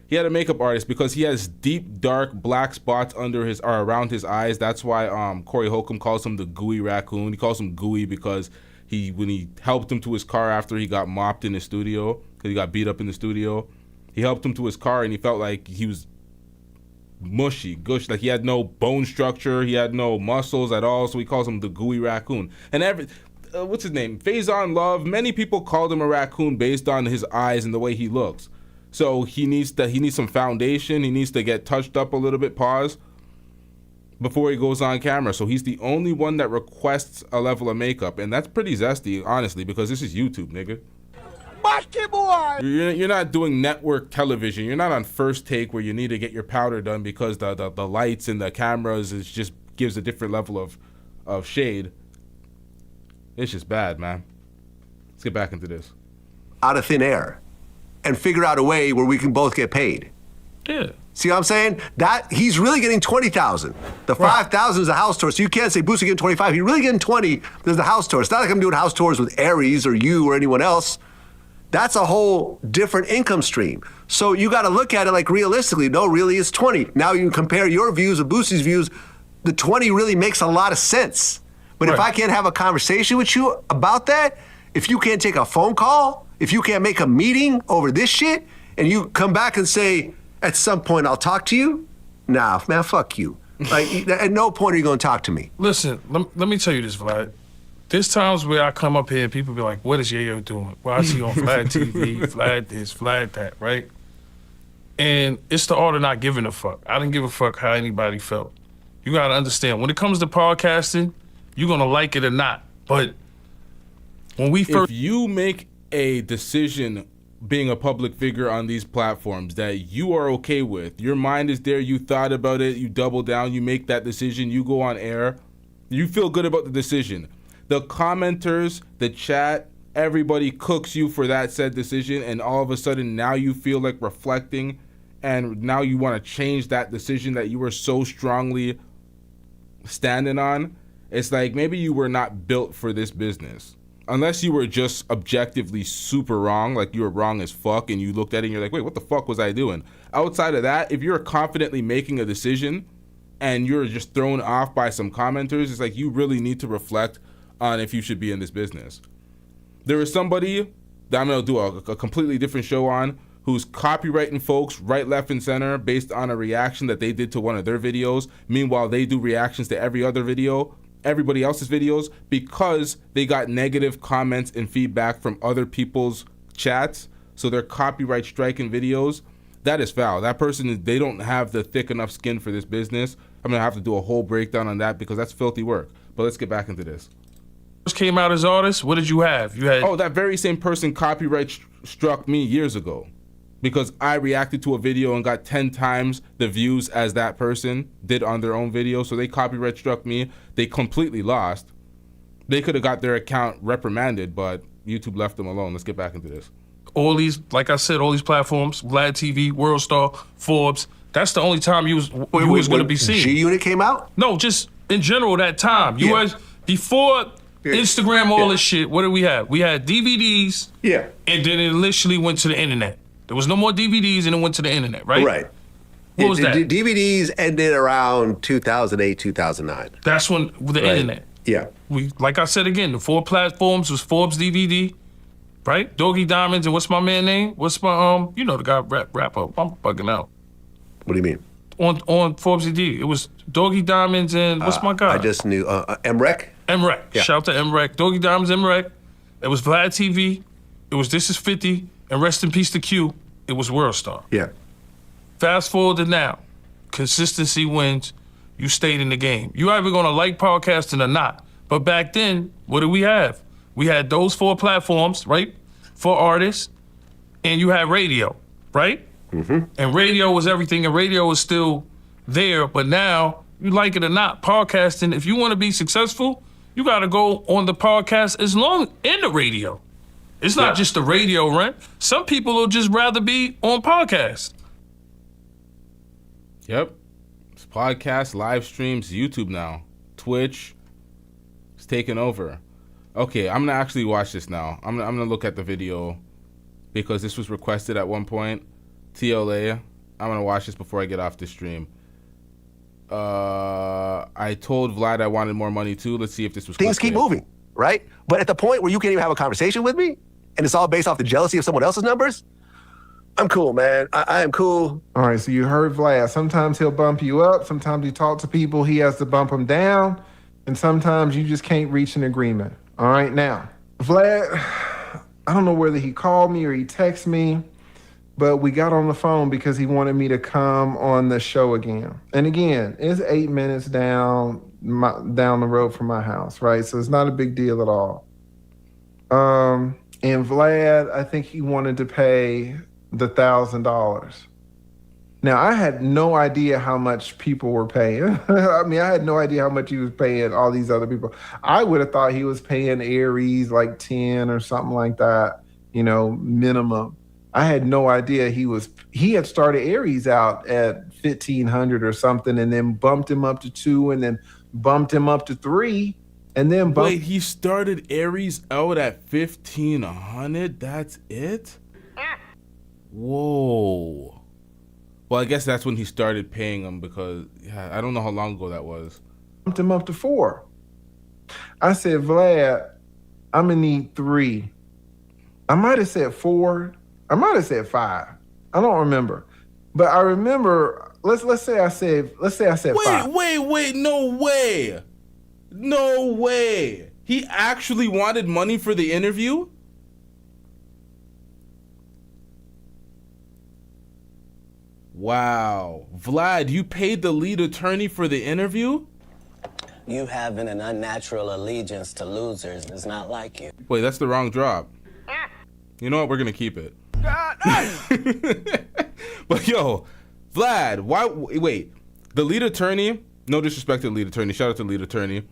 He had a makeup artist because he has deep, dark, black spots under his or around his eyes. That's why Corey Holcomb calls him the gooey raccoon. He calls him gooey because when he helped him to his car after he got mopped in the studio, because he got beat up in the studio, he helped him to his car and he felt like he was mushy, gush, like he had no bone structure, he had no muscles at all, so he calls him the gooey raccoon. And what's his name? Faison Love, many people called him a raccoon based on his eyes and the way he looks. So he needs some foundation, he needs to get touched up a little bit, before he goes on camera. So he's the only one that requests a level of makeup, and that's pretty zesty, honestly, because this is YouTube, nigga. You're not doing network television. You're not on First Take where you need to get your powder done because the lights and the cameras just gives a different level of shade. It's just bad, man. Let's get back into this. Out of thin air and figure out a way where we can both get paid. Yeah. See what I'm saying? That he's really getting 20,000. The 5,000 is a house tour, so you can't say Boosie getting 25. He's really getting 20. There's the house tour. It's not like I'm doing house tours with Aries or you or anyone else. That's a whole different income stream. So you got to look at it like realistically. No, really, it's 20. Now you can compare your views with Boosie's views. The 20 really makes a lot of sense. But if I can't have a conversation with you about that, if you can't take a phone call, if you can't make a meeting over this shit, and you come back and say, at some point I'll talk to you, nah, man, fuck you. Like, at no point are you going to talk to me. Listen, let me tell you this, Vlad. There's times where I come up here and people be like, what is Yayo doing? Why is he on Vlad TV, Vlad this, Vlad that, right? And it's the art of not giving a fuck. I didn't give a fuck how anybody felt. You gotta understand, when it comes to podcasting, you're gonna like it or not. But when we first... If you make a decision being a public figure on these platforms that you are okay with, your mind is there, you thought about it, you double down, you make that decision, you go on air, you feel good about the decision. The commenters, the chat, everybody cooks you for that said decision, and all of a sudden now you feel like reflecting, and now you want to change that decision that you were so strongly standing on. It's like maybe you were not built for this business. Unless you were just objectively super wrong, like you were wrong as fuck, and you looked at it and you're like, wait, what the fuck was I doing? Outside of that, if you're confidently making a decision and you're just thrown off by some commenters, it's like you really need to reflect on if you should be in this business. There is somebody that I'm gonna do a completely different show on who's copywriting folks right, left, and center based on a reaction that they did to one of their videos. Meanwhile, they do reactions to every other video, everybody else's videos, because they got negative comments and feedback from other people's chats. So they're copyright striking videos. That is foul. That person, they don't have the thick enough skin for this business. I'm gonna have to do a whole breakdown on that because that's filthy work. But let's get back into this. Came out as artists, what did you have? You had that very same person copyright struck me years ago because I reacted to a video and got 10 times the views as that person did on their own video. So they copyright struck me. They completely lost. They could have got their account reprimanded, but YouTube left them alone. Let's get back into this. All these, like I said, all these platforms, Vlad TV, World Star, Forbes. That's the only time you was going to be seen. G-Unit came out? No, just in general that time. You was before Instagram, all this shit. What did we have? We had DVDs. Yeah. And then it literally went to the internet. There was no more DVDs and it went to the internet, right? Right. What was that? DVDs ended around 2008, 2009. That's when the internet. Yeah. We, like I said again, the 4 platforms was Forbes DVD, right? Doggy Diamonds, and what's my man name? What's my you know the guy rap up. I'm bugging out. What do you mean? on Forbes ED. It was Doggy Diamonds and what's my guy? I just knew MREC. MREC. Yeah. Shout out to MREC. Doggy Diamonds, MREC. It was Vlad TV. It was This Is 50. And rest in peace to Q. It was Worldstar. Yeah. Fast forward to now. Consistency wins. You stayed in the game. You either gonna like podcasting or not. But back then, what did we have? We had those 4 platforms, right? For artists. And you had radio, right? Mm-hmm. And radio was everything, and radio is still there. But now, you like it or not, podcasting, if you want to be successful, you got to go on the podcast as long in the radio. It's not just the radio rent. Some people will just rather be on podcasts. Yep. It's podcasts, live streams, YouTube now. Twitch. It's taking over. Okay, I'm gonna actually watch this now. I'm gonna look at the video because this was requested at one point. TLA. I'm gonna watch this before I get off the stream. I told Vlad I wanted more money too. Let's see if this was Things keep moving, right? But at the point where you can't even have a conversation with me, and it's all based off the jealousy of someone else's numbers, I'm cool, man. I am cool. All right, so you heard Vlad. Sometimes he'll bump you up. Sometimes you talk to people, he has to bump them down. And sometimes you just can't reach an agreement. All right, now, Vlad, I don't know whether he called me or he texted me, but we got on the phone because he wanted me to come on the show again. And again, it's 8 minutes down the road from my house, right? So it's not a big deal at all. And Vlad, I think he wanted to pay the $1,000. Now, I had no idea how much people were paying. I mean, I had no idea how much he was paying all these other people. I would have thought he was paying Aries like 10 or something like that, you know, minimum. I had no idea he had started Aries out at 1,500 or something and then bumped him up to 2 and then bumped him up to 3 and then bumped. Wait, he started Aries out at 1,500? That's it? Whoa. Well, I guess that's when he started paying him because I don't know how long ago that was. Bumped him up to 4. I said, Vlad, I'm gonna need 3. I might have said 4. I might have said 5. I don't remember, but I remember. Let's say I said 5. Wait! No way! He actually wanted money for the interview? Wow. Vlad, you paid the lead attorney for the interview? You having an unnatural allegiance to losers is not like you. Wait, that's the wrong drop. You know what? We're going to keep it. But yo, Vlad, why? Wait, the lead attorney, no disrespect to the lead attorney. Shout out to the lead attorney.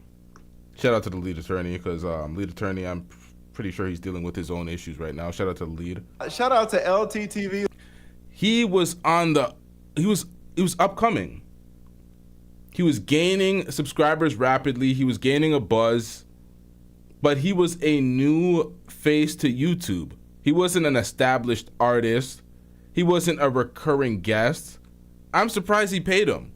Shout out to the lead attorney because lead attorney, I'm pretty sure he's dealing with his own issues right now. Shout out to the lead. Shout out to LTTV. He was upcoming. He was gaining subscribers rapidly. He was gaining a buzz, but he was a new face to YouTube. He wasn't an established artist. He wasn't a recurring guest. I'm surprised he paid him.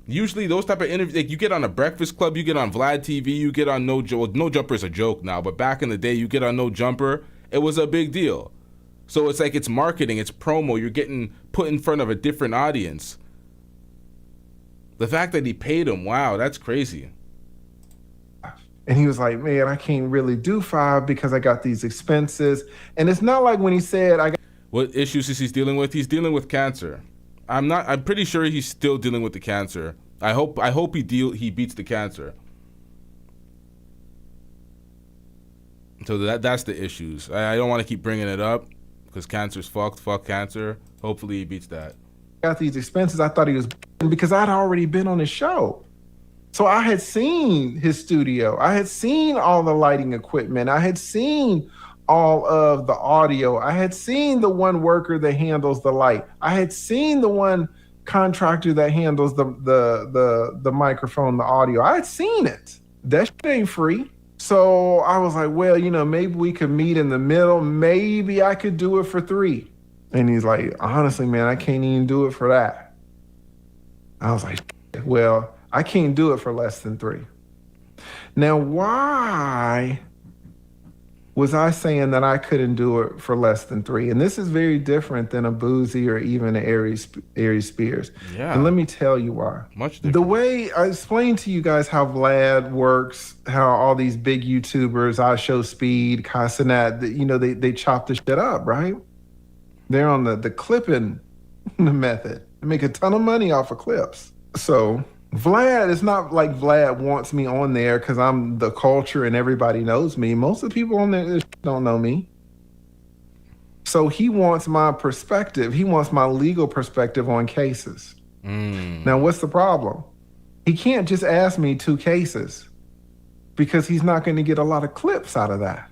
Usually those type of interviews, like you get on a Breakfast Club, you get on Vlad TV, you get on No Jumper is a joke now, but back in the day, you get on No Jumper, it was a big deal. So it's like it's marketing, it's promo, you're getting put in front of a different audience. The fact that he paid him, wow, that's crazy. And he was like, man, I can't really do 5 because I got these expenses. And it's not like when he said I got... What issues is he dealing with? He's dealing with cancer. I'm pretty sure he's still dealing with the cancer. I hope he beats the cancer. So that's the issues. I don't want to keep bringing it up because cancer's fucked. Fuck cancer. Hopefully he beats that. Got these expenses. I thought he was because I'd already been on his show. So I had seen his studio. I had seen all the lighting equipment. I had seen all of the audio. I had seen the one worker that handles the light. I had seen the one contractor that handles the microphone, the audio. I had seen it. That shit ain't free. So I was like, well, maybe we could meet in the middle. Maybe I could do it for 3. And he's like, honestly, man, I can't even do it for that. I was like, well, I can't do it for less than 3. Now, why was I saying that I couldn't do it for less than 3? And this is very different than a Boozy or even an Aries Spears. Yeah. And let me tell you why. Much different. The way I explained to you guys how Vlad works, how all these big YouTubers, I Show Speed, Casanat, they chop the shit up, right? They're on the clipping method. They make a ton of money off of clips. So Vlad, it's not like Vlad wants me on there because I'm the culture and everybody knows me. Most of the people on there don't know me. So he wants my perspective. He wants my legal perspective on cases. Now, what's the problem? He can't just ask me 2 cases because he's not going to get a lot of clips out of that.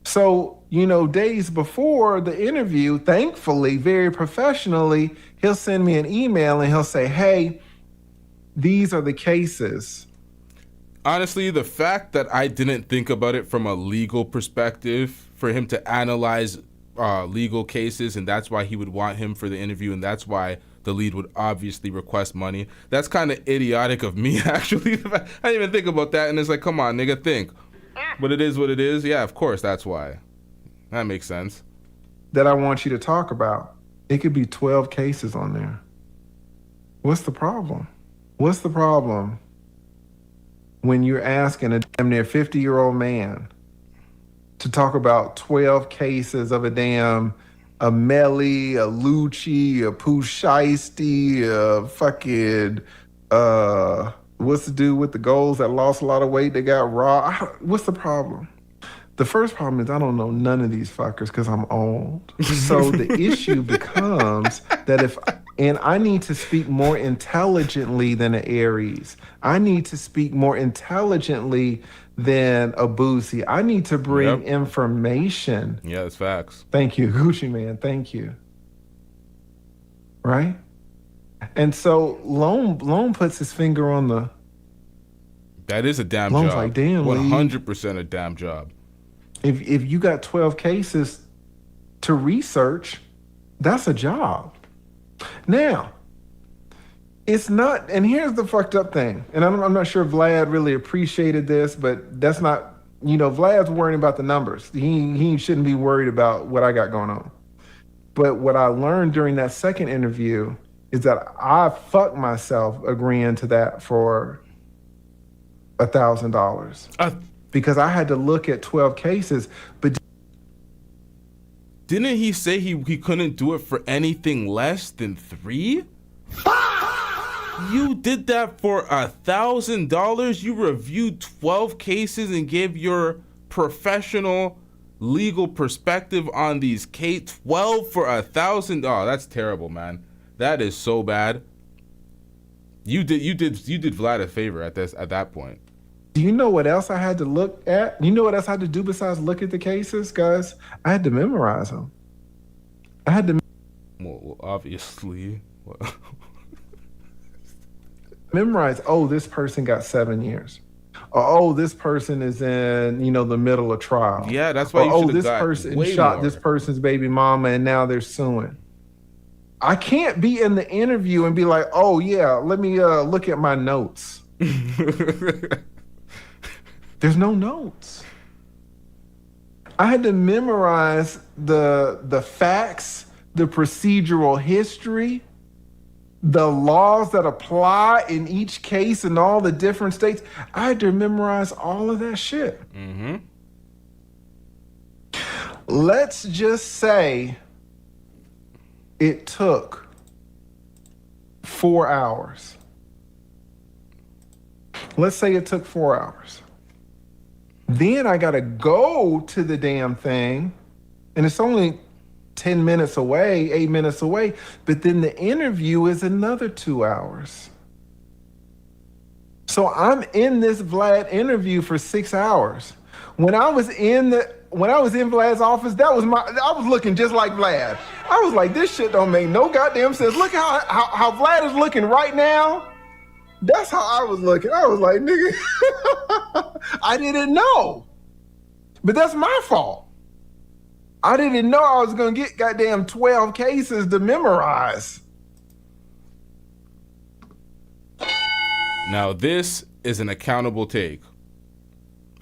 So, days before the interview, thankfully, very professionally, he'll send me an email and he'll say, hey, these are the cases. Honestly, the fact that I didn't think about it from a legal perspective, for him to analyze legal cases, and that's why he would want him for the interview, and that's why the lead would obviously request money. That's kind of idiotic of me, actually. I didn't even think about that, and it's like, come on, nigga, think. But it is what it is. Yeah, of course, that's why. That makes sense. That I want you to talk about. It could be 12 cases on there. What's the problem? What's the problem when you're asking a damn near 50-year-old man to talk about 12 cases of a Melly, a Lucci, a Pooh Shiesty, a fucking, what's the dude with the goals that lost a lot of weight that got raw? What's the problem? The first problem is I don't know none of these fuckers because I'm old. So the issue becomes that and I need to speak more intelligently than an Aries. I need to speak more intelligently than a Boosie. I need to bring information. Yeah, that's facts. Thank you, Gucci Man. Thank you. Right? And so Lone puts his finger on the... That is a damn Lone's job. like, damn, 100% a damn job. If you got 12 cases to research, that's a job. Now, it's not, and here's the fucked up thing, and I'm not sure Vlad really appreciated this, but that's not, Vlad's worrying about the numbers. He shouldn't be worried about what I got going on. But what I learned during that second interview is that I fucked myself agreeing to that for $1,000. Because I had to look at 12 cases, but didn't he say he couldn't do it for anything less than 3? You did that for $1,000? You reviewed 12 cases and gave your professional legal perspective on these 12 for $1,000? Oh, that's terrible, man. That is so bad. You did Vlad a favor at that point. Do you know what else I had to look at? You know what else I had to do besides look at the cases, guys? I had to memorize them. I had to... Well, obviously. Memorize, this person got 7 years. Or, this person is in, the middle of trial. Yeah, that's why you should have got this person way shot more. This person's baby mama and now they're suing. I can't be in the interview and be like, oh, yeah, let me look at my notes. There's no notes. I had to memorize the facts, the procedural history, the laws that apply in each case in all the different states. I had to memorize all of that shit. Mm-hmm. Let's just say it took 4 hours. Let's say it took 4 hours. Then I gotta go to the damn thing, and it's only 10 minutes away, 8 minutes away, but then the interview is another 2 hours. So I'm in this Vlad interview for 6 hours. When I was in Vlad's office, I was looking just like Vlad. I was like, this shit don't make no goddamn sense. Look how Vlad is looking right now. That's how I was looking. I was like, nigga, I didn't know. But that's my fault. I didn't know I was going to get goddamn 12 cases to memorize. Now, this is an accountable take.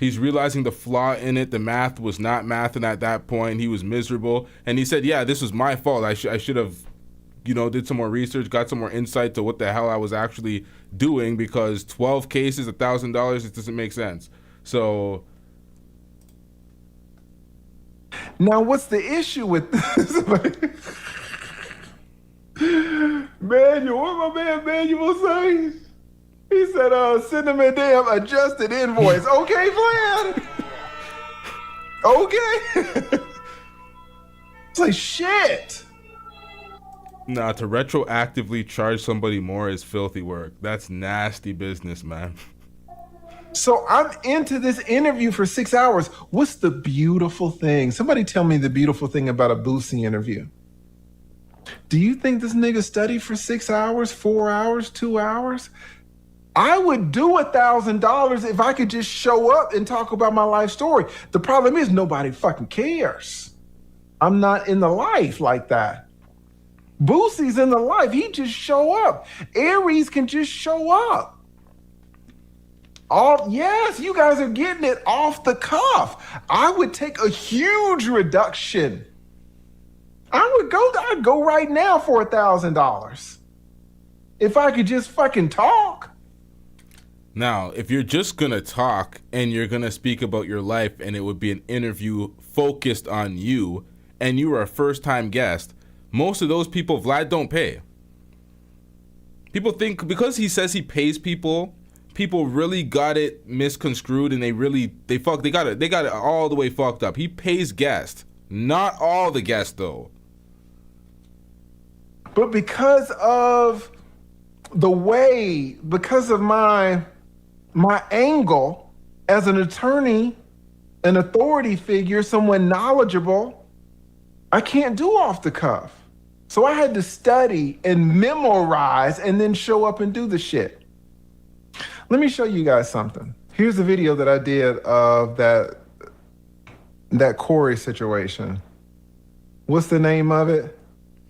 He's realizing the flaw in it. The math was not mathing at that point. He was miserable. And he said, yeah, this was my fault. I should have, did some more research, got some more insight to what the hell I was actually doing, because 12 cases, $1,000, it doesn't make sense. So now what's the issue with this? Manuel, what my man Manuel say? He said, send him a damn adjusted invoice. Okay, Vlad. Okay. It's like, shit. Nah, to retroactively charge somebody more is filthy work. That's nasty business, man. So I'm into this interview for 6 hours. What's the beautiful thing? Somebody tell me the beautiful thing about a Boosie interview. Do you think this nigga studied for 6 hours, 4 hours, 2 hours? I would do $1,000 if I could just show up and talk about my life story. The problem is nobody fucking cares. I'm not in the life like that. Boosie's in the life. He just show up. Aries can just show up. Yes, you guys are getting it off the cuff. I would take a huge reduction. I'd go right now for $1,000. If I could just fucking talk. Now, if you're just gonna talk and you're gonna speak about your life and it would be an interview focused on you and you were a first-time guest, most of those people, Vlad, don't pay. People think because he says he pays people really got it misconstrued and they got it all the way fucked up. He pays guests, not all the guests though. But because of my angle as an attorney, an authority figure, someone knowledgeable, I can't do off the cuff. So I had to study and memorize and then show up and do the shit. Let me show you guys something. Here's a video that I did of that Corey situation. What's the name of it?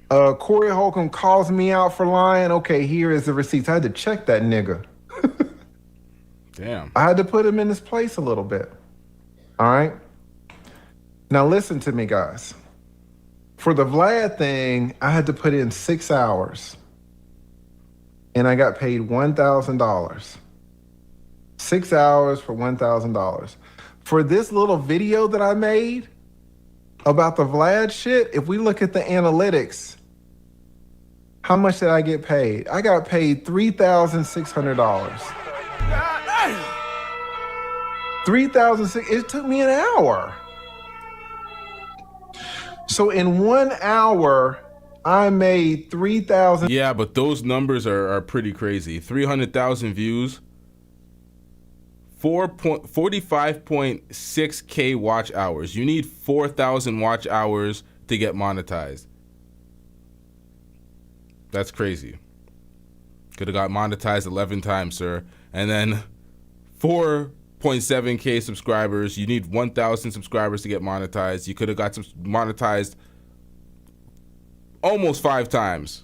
Corey Holcomb calls me out for lying. Okay, here is the receipts. I had to check that nigga. Damn. I had to put him in his place a little bit. All right? Now listen to me, guys. For the Vlad thing, I had to put in 6 hours. And I got paid $1,000. 6 hours for $1,000. For this little video that I made about the Vlad shit, if we look at the analytics, how much did I get paid? I got paid $3,600. $3,600. It took me an hour. So in 1 hour, I made 3,000. Yeah, but those numbers are pretty crazy. 300,000 views, 45.6K watch hours. You need 4,000 watch hours to get monetized. That's crazy. Could have got monetized 11 times, sir. And then 4.7K subscribers. You need 1,000 subscribers to get monetized. You could have got monetized almost 5 times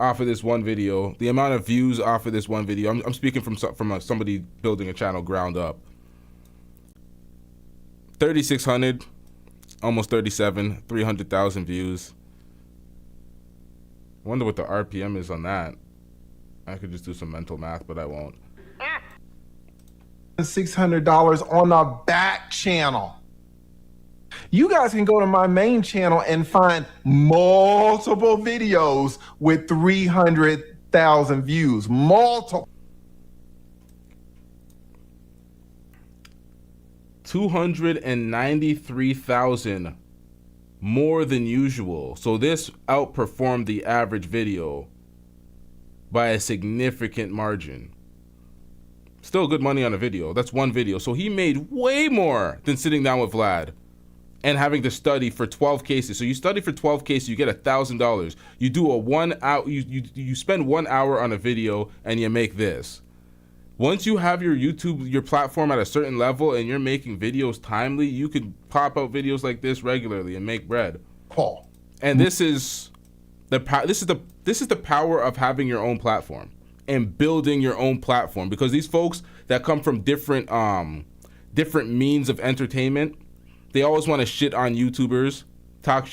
off of this one video. The amount of views off of this one video. I'm speaking from somebody building a channel ground up. 3,600, almost 37, 300,000 views. I wonder what the RPM is on that. I could just do some mental math, but I won't. $600 on a back channel. You guys can go to my main channel and find multiple videos with 300,000 views. Multiple. 293,000 more than usual. So this outperformed the average video by a significant margin. Still good money on a video. That's one video. So he made way more than sitting down with Vlad and having to study for 12 cases. So you study for 12 cases, you get $1,000. You do a 1 hour, you spend 1 hour on a video and you make this. Once you have your YouTube, your platform at a certain level and you're making videos timely, you can pop out videos like this regularly and make bread. Paul. And this is the power of having your own platform and building your own platform, because these folks that come from different different means of entertainment, they always want to shit on YouTubers, talk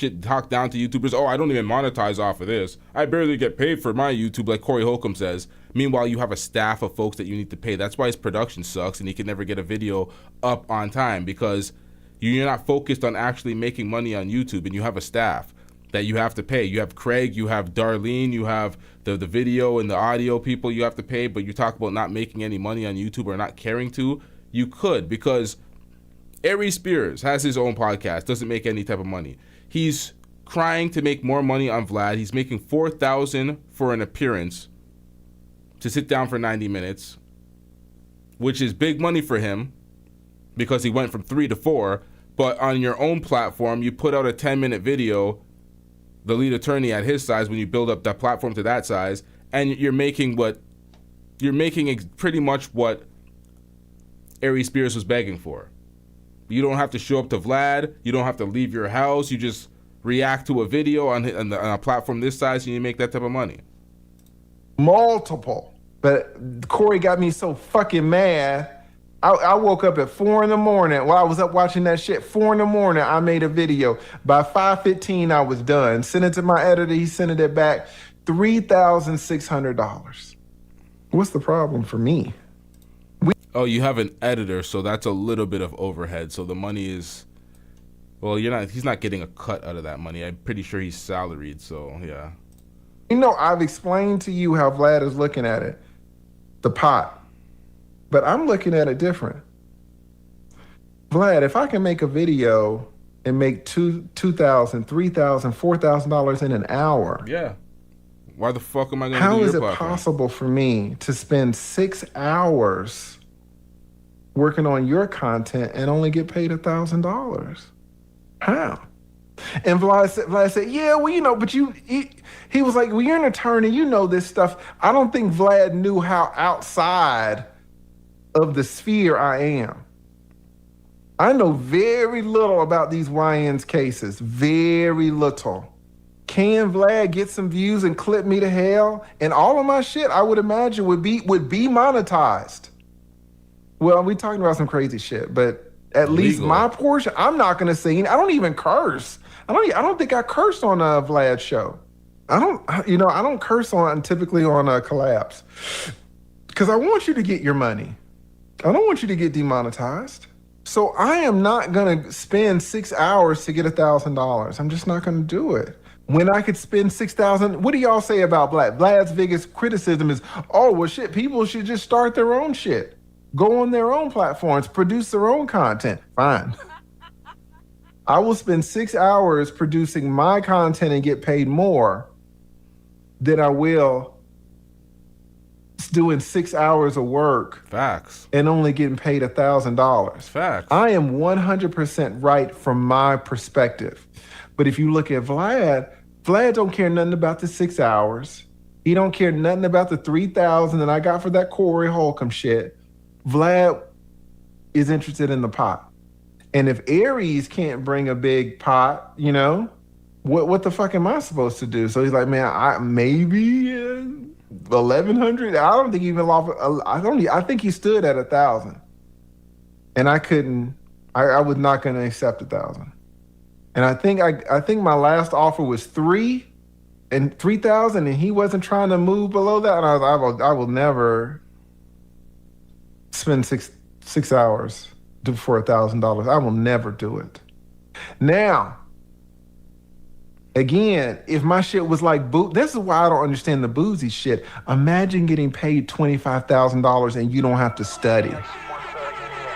down to YouTubers. Oh, I don't even monetize off of this. I barely get paid for my YouTube, like Corey Holcomb says. Meanwhile, you have a staff of folks that you need to pay. That's why his production sucks and he can never get a video up on time, because you're not focused on actually making money on YouTube, and you have a staff that you have to pay. You have Craig, you have Darlene, you have the video and the audio people you have to pay, but you talk about not making any money on YouTube or not caring to. You could, because Aries Spears has his own podcast, doesn't make any type of money. He's crying to make more money on Vlad. He's making $4,000 for an appearance to sit down for 90 minutes, which is big money for him because he went from 3 to 4. But on your own platform, you put out a 10-minute video, the lead attorney at his size, when you build up that platform to that size, and you're making pretty much what Aries Spears was begging for. You don't have to show up to Vlad. You don't have to leave your house. You just react to a video on a platform this size, and you make that type of money. Multiple. But Corey got me so fucking mad. I woke up at 4 in the morning. While I was up watching that shit, 4 in the morning, I made a video. By 5:15, I was done. Sent it to my editor. He sent it back. $3,600. What's the problem for me? Oh, you have an editor, so that's a little bit of overhead. So the money is, well, he's not getting a cut out of that money. I'm pretty sure he's salaried, so yeah. You know, I've explained to you how Vlad is looking at it, the pot. But I'm looking at it different. Vlad, if I can make a video and make $2,000, $3,000, $4,000 in an hour. Yeah. Why the fuck am I going to do How your is it platform? possible for me to spend 6 hours working on your content and only get paid $1,000? How? And Vlad said, yeah, well, you know, but he was like, well, you're an attorney, you know this stuff. I don't think Vlad knew how outside of the sphere I am. I know very little about these YN's cases, very little. Can Vlad get some views and clip me to hell? And all of my shit, I would imagine, would be monetized. Well, we talking about some crazy shit, but at least my portion, I'm not gonna say. I don't even curse. I don't think I cursed on a Vlad show. I don't curse typically on collabs, because I want you to get your money. I don't want you to get demonetized. So I am not gonna spend 6 hours to get $1,000. I'm just not gonna do it. When I could spend 6,000, what do y'all say about Vlad? Vlad's biggest criticism is, oh, well, shit, people should just start their own shit. Go on their own platforms, produce their own content. Fine. I will spend 6 hours producing my content and get paid more than I will doing 6 hours of work. Facts. And only getting paid $1,000. Facts. I am 100% right from my perspective. But if you look at Vlad don't care nothing about the 6 hours. He don't care nothing about the 3,000 that I got for that Corey Holcomb shit. Vlad is interested in the pot. And if Aries can't bring a big pot, you know, what the fuck am I supposed to do? So he's like, man, maybe 1,100. I don't think he even lost. I think he stood at 1,000, and I couldn't. I was not going to accept 1,000. And I think my last offer was 3,000, and he wasn't trying to move below that. And I will never spend six hours for $1,000. I will never do it. Now, again, if my shit was like this is why I don't understand the boozy shit. Imagine getting paid $25,000 and you don't have to study.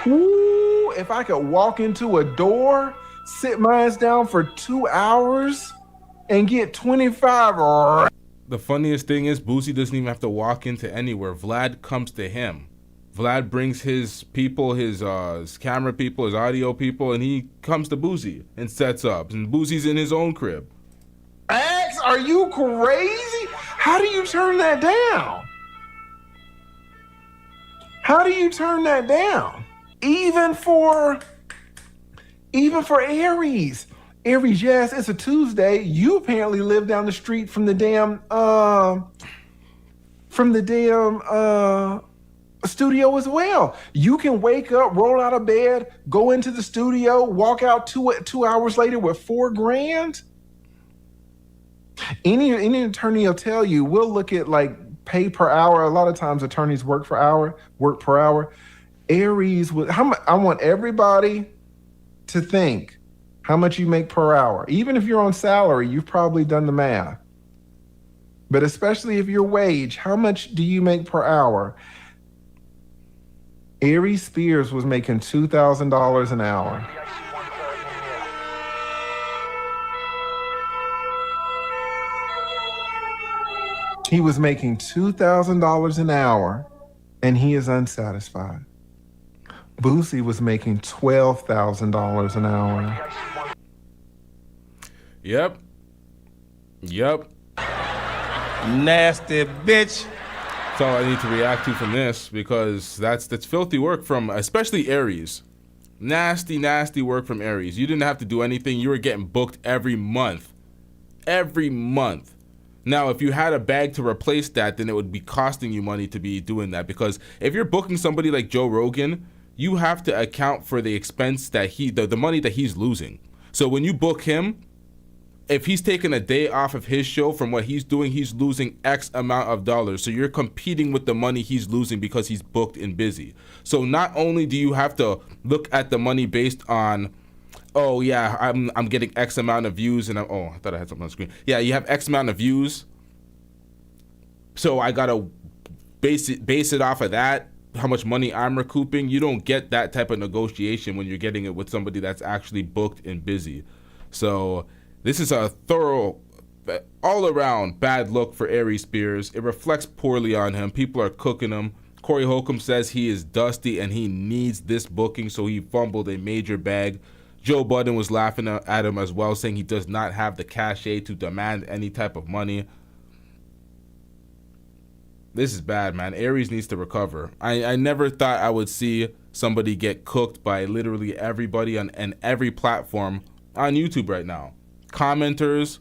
Ooh, if I could walk into a door, sit my ass down for 2 hours and get 25. The funniest thing is Boozy doesn't even have to walk into anywhere. Vlad comes to him. Vlad brings his people, his camera people, his audio people, and he comes to Boozy and sets up. And Boozy's in his own crib. X, are you crazy? How do you turn that down? How do you turn that down? Even for Aries. Aries, yes, it's a Tuesday. You apparently live down the street from the damn studio as well. You can wake up, roll out of bed, go into the studio, walk out 2 hours later with $4,000. Any attorney will tell you, we'll look at like pay per hour. A lot of times attorneys work per hour. Aries I want everybody to think how much you make per hour. Even if you're on salary, you've probably done the math. But especially if you're wage, how much do you make per hour? Aries Spears was making $2,000 an hour. He was making $2,000 an hour, and he is unsatisfied. Boosie was making $12,000 an hour. Yep. Nasty bitch. That's all I need to react to from this, because that's filthy work from especially Aries. Nasty work from Aries. You didn't have to do anything. You were getting booked every month. Now, if you had a bag to replace that, then it would be costing you money to be doing that, because if you're booking somebody like Joe Rogan, you have to account for the expense that the money that he's losing. So when you book him, if he's taking a day off of his show from what he's doing, he's losing X amount of dollars. So you're competing with the money he's losing because he's booked and busy. So not only do you have to look at the money based on, oh yeah, I'm getting X amount of views, and I thought I had something on the screen. Yeah, you have X amount of views, so I gotta base it off of that, how much money I'm recouping. You don't get that type of negotiation when you're getting it with somebody that's actually booked and busy. So this is a thorough, all-around bad look for Aries Spears. It reflects poorly on him. People are cooking him. Corey Holcomb says he is dusty and he needs this booking, so he fumbled a major bag. Joe Budden was laughing at him as well, saying he does not have the cachet to demand any type of money. This is bad, man. Aries needs to recover. I never thought I would see somebody get cooked by literally everybody on every platform on YouTube right now. Commenters,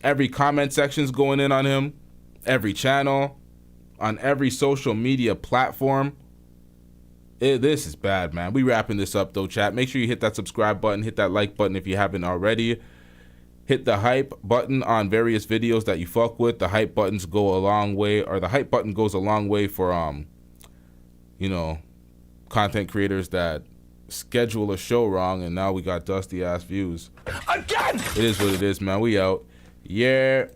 every comment section's going in on him, every channel, on every social media platform. This is bad, man. We wrapping this up though, chat. Make sure you hit that subscribe button, hit that like button if you haven't already. Hit the hype button on various videos that you fuck with. The hype buttons go a long way, or the hype button goes a long way for content creators that schedule a show wrong, and now we got dusty ass views. Again! It is what it is, man. We out. Yeah.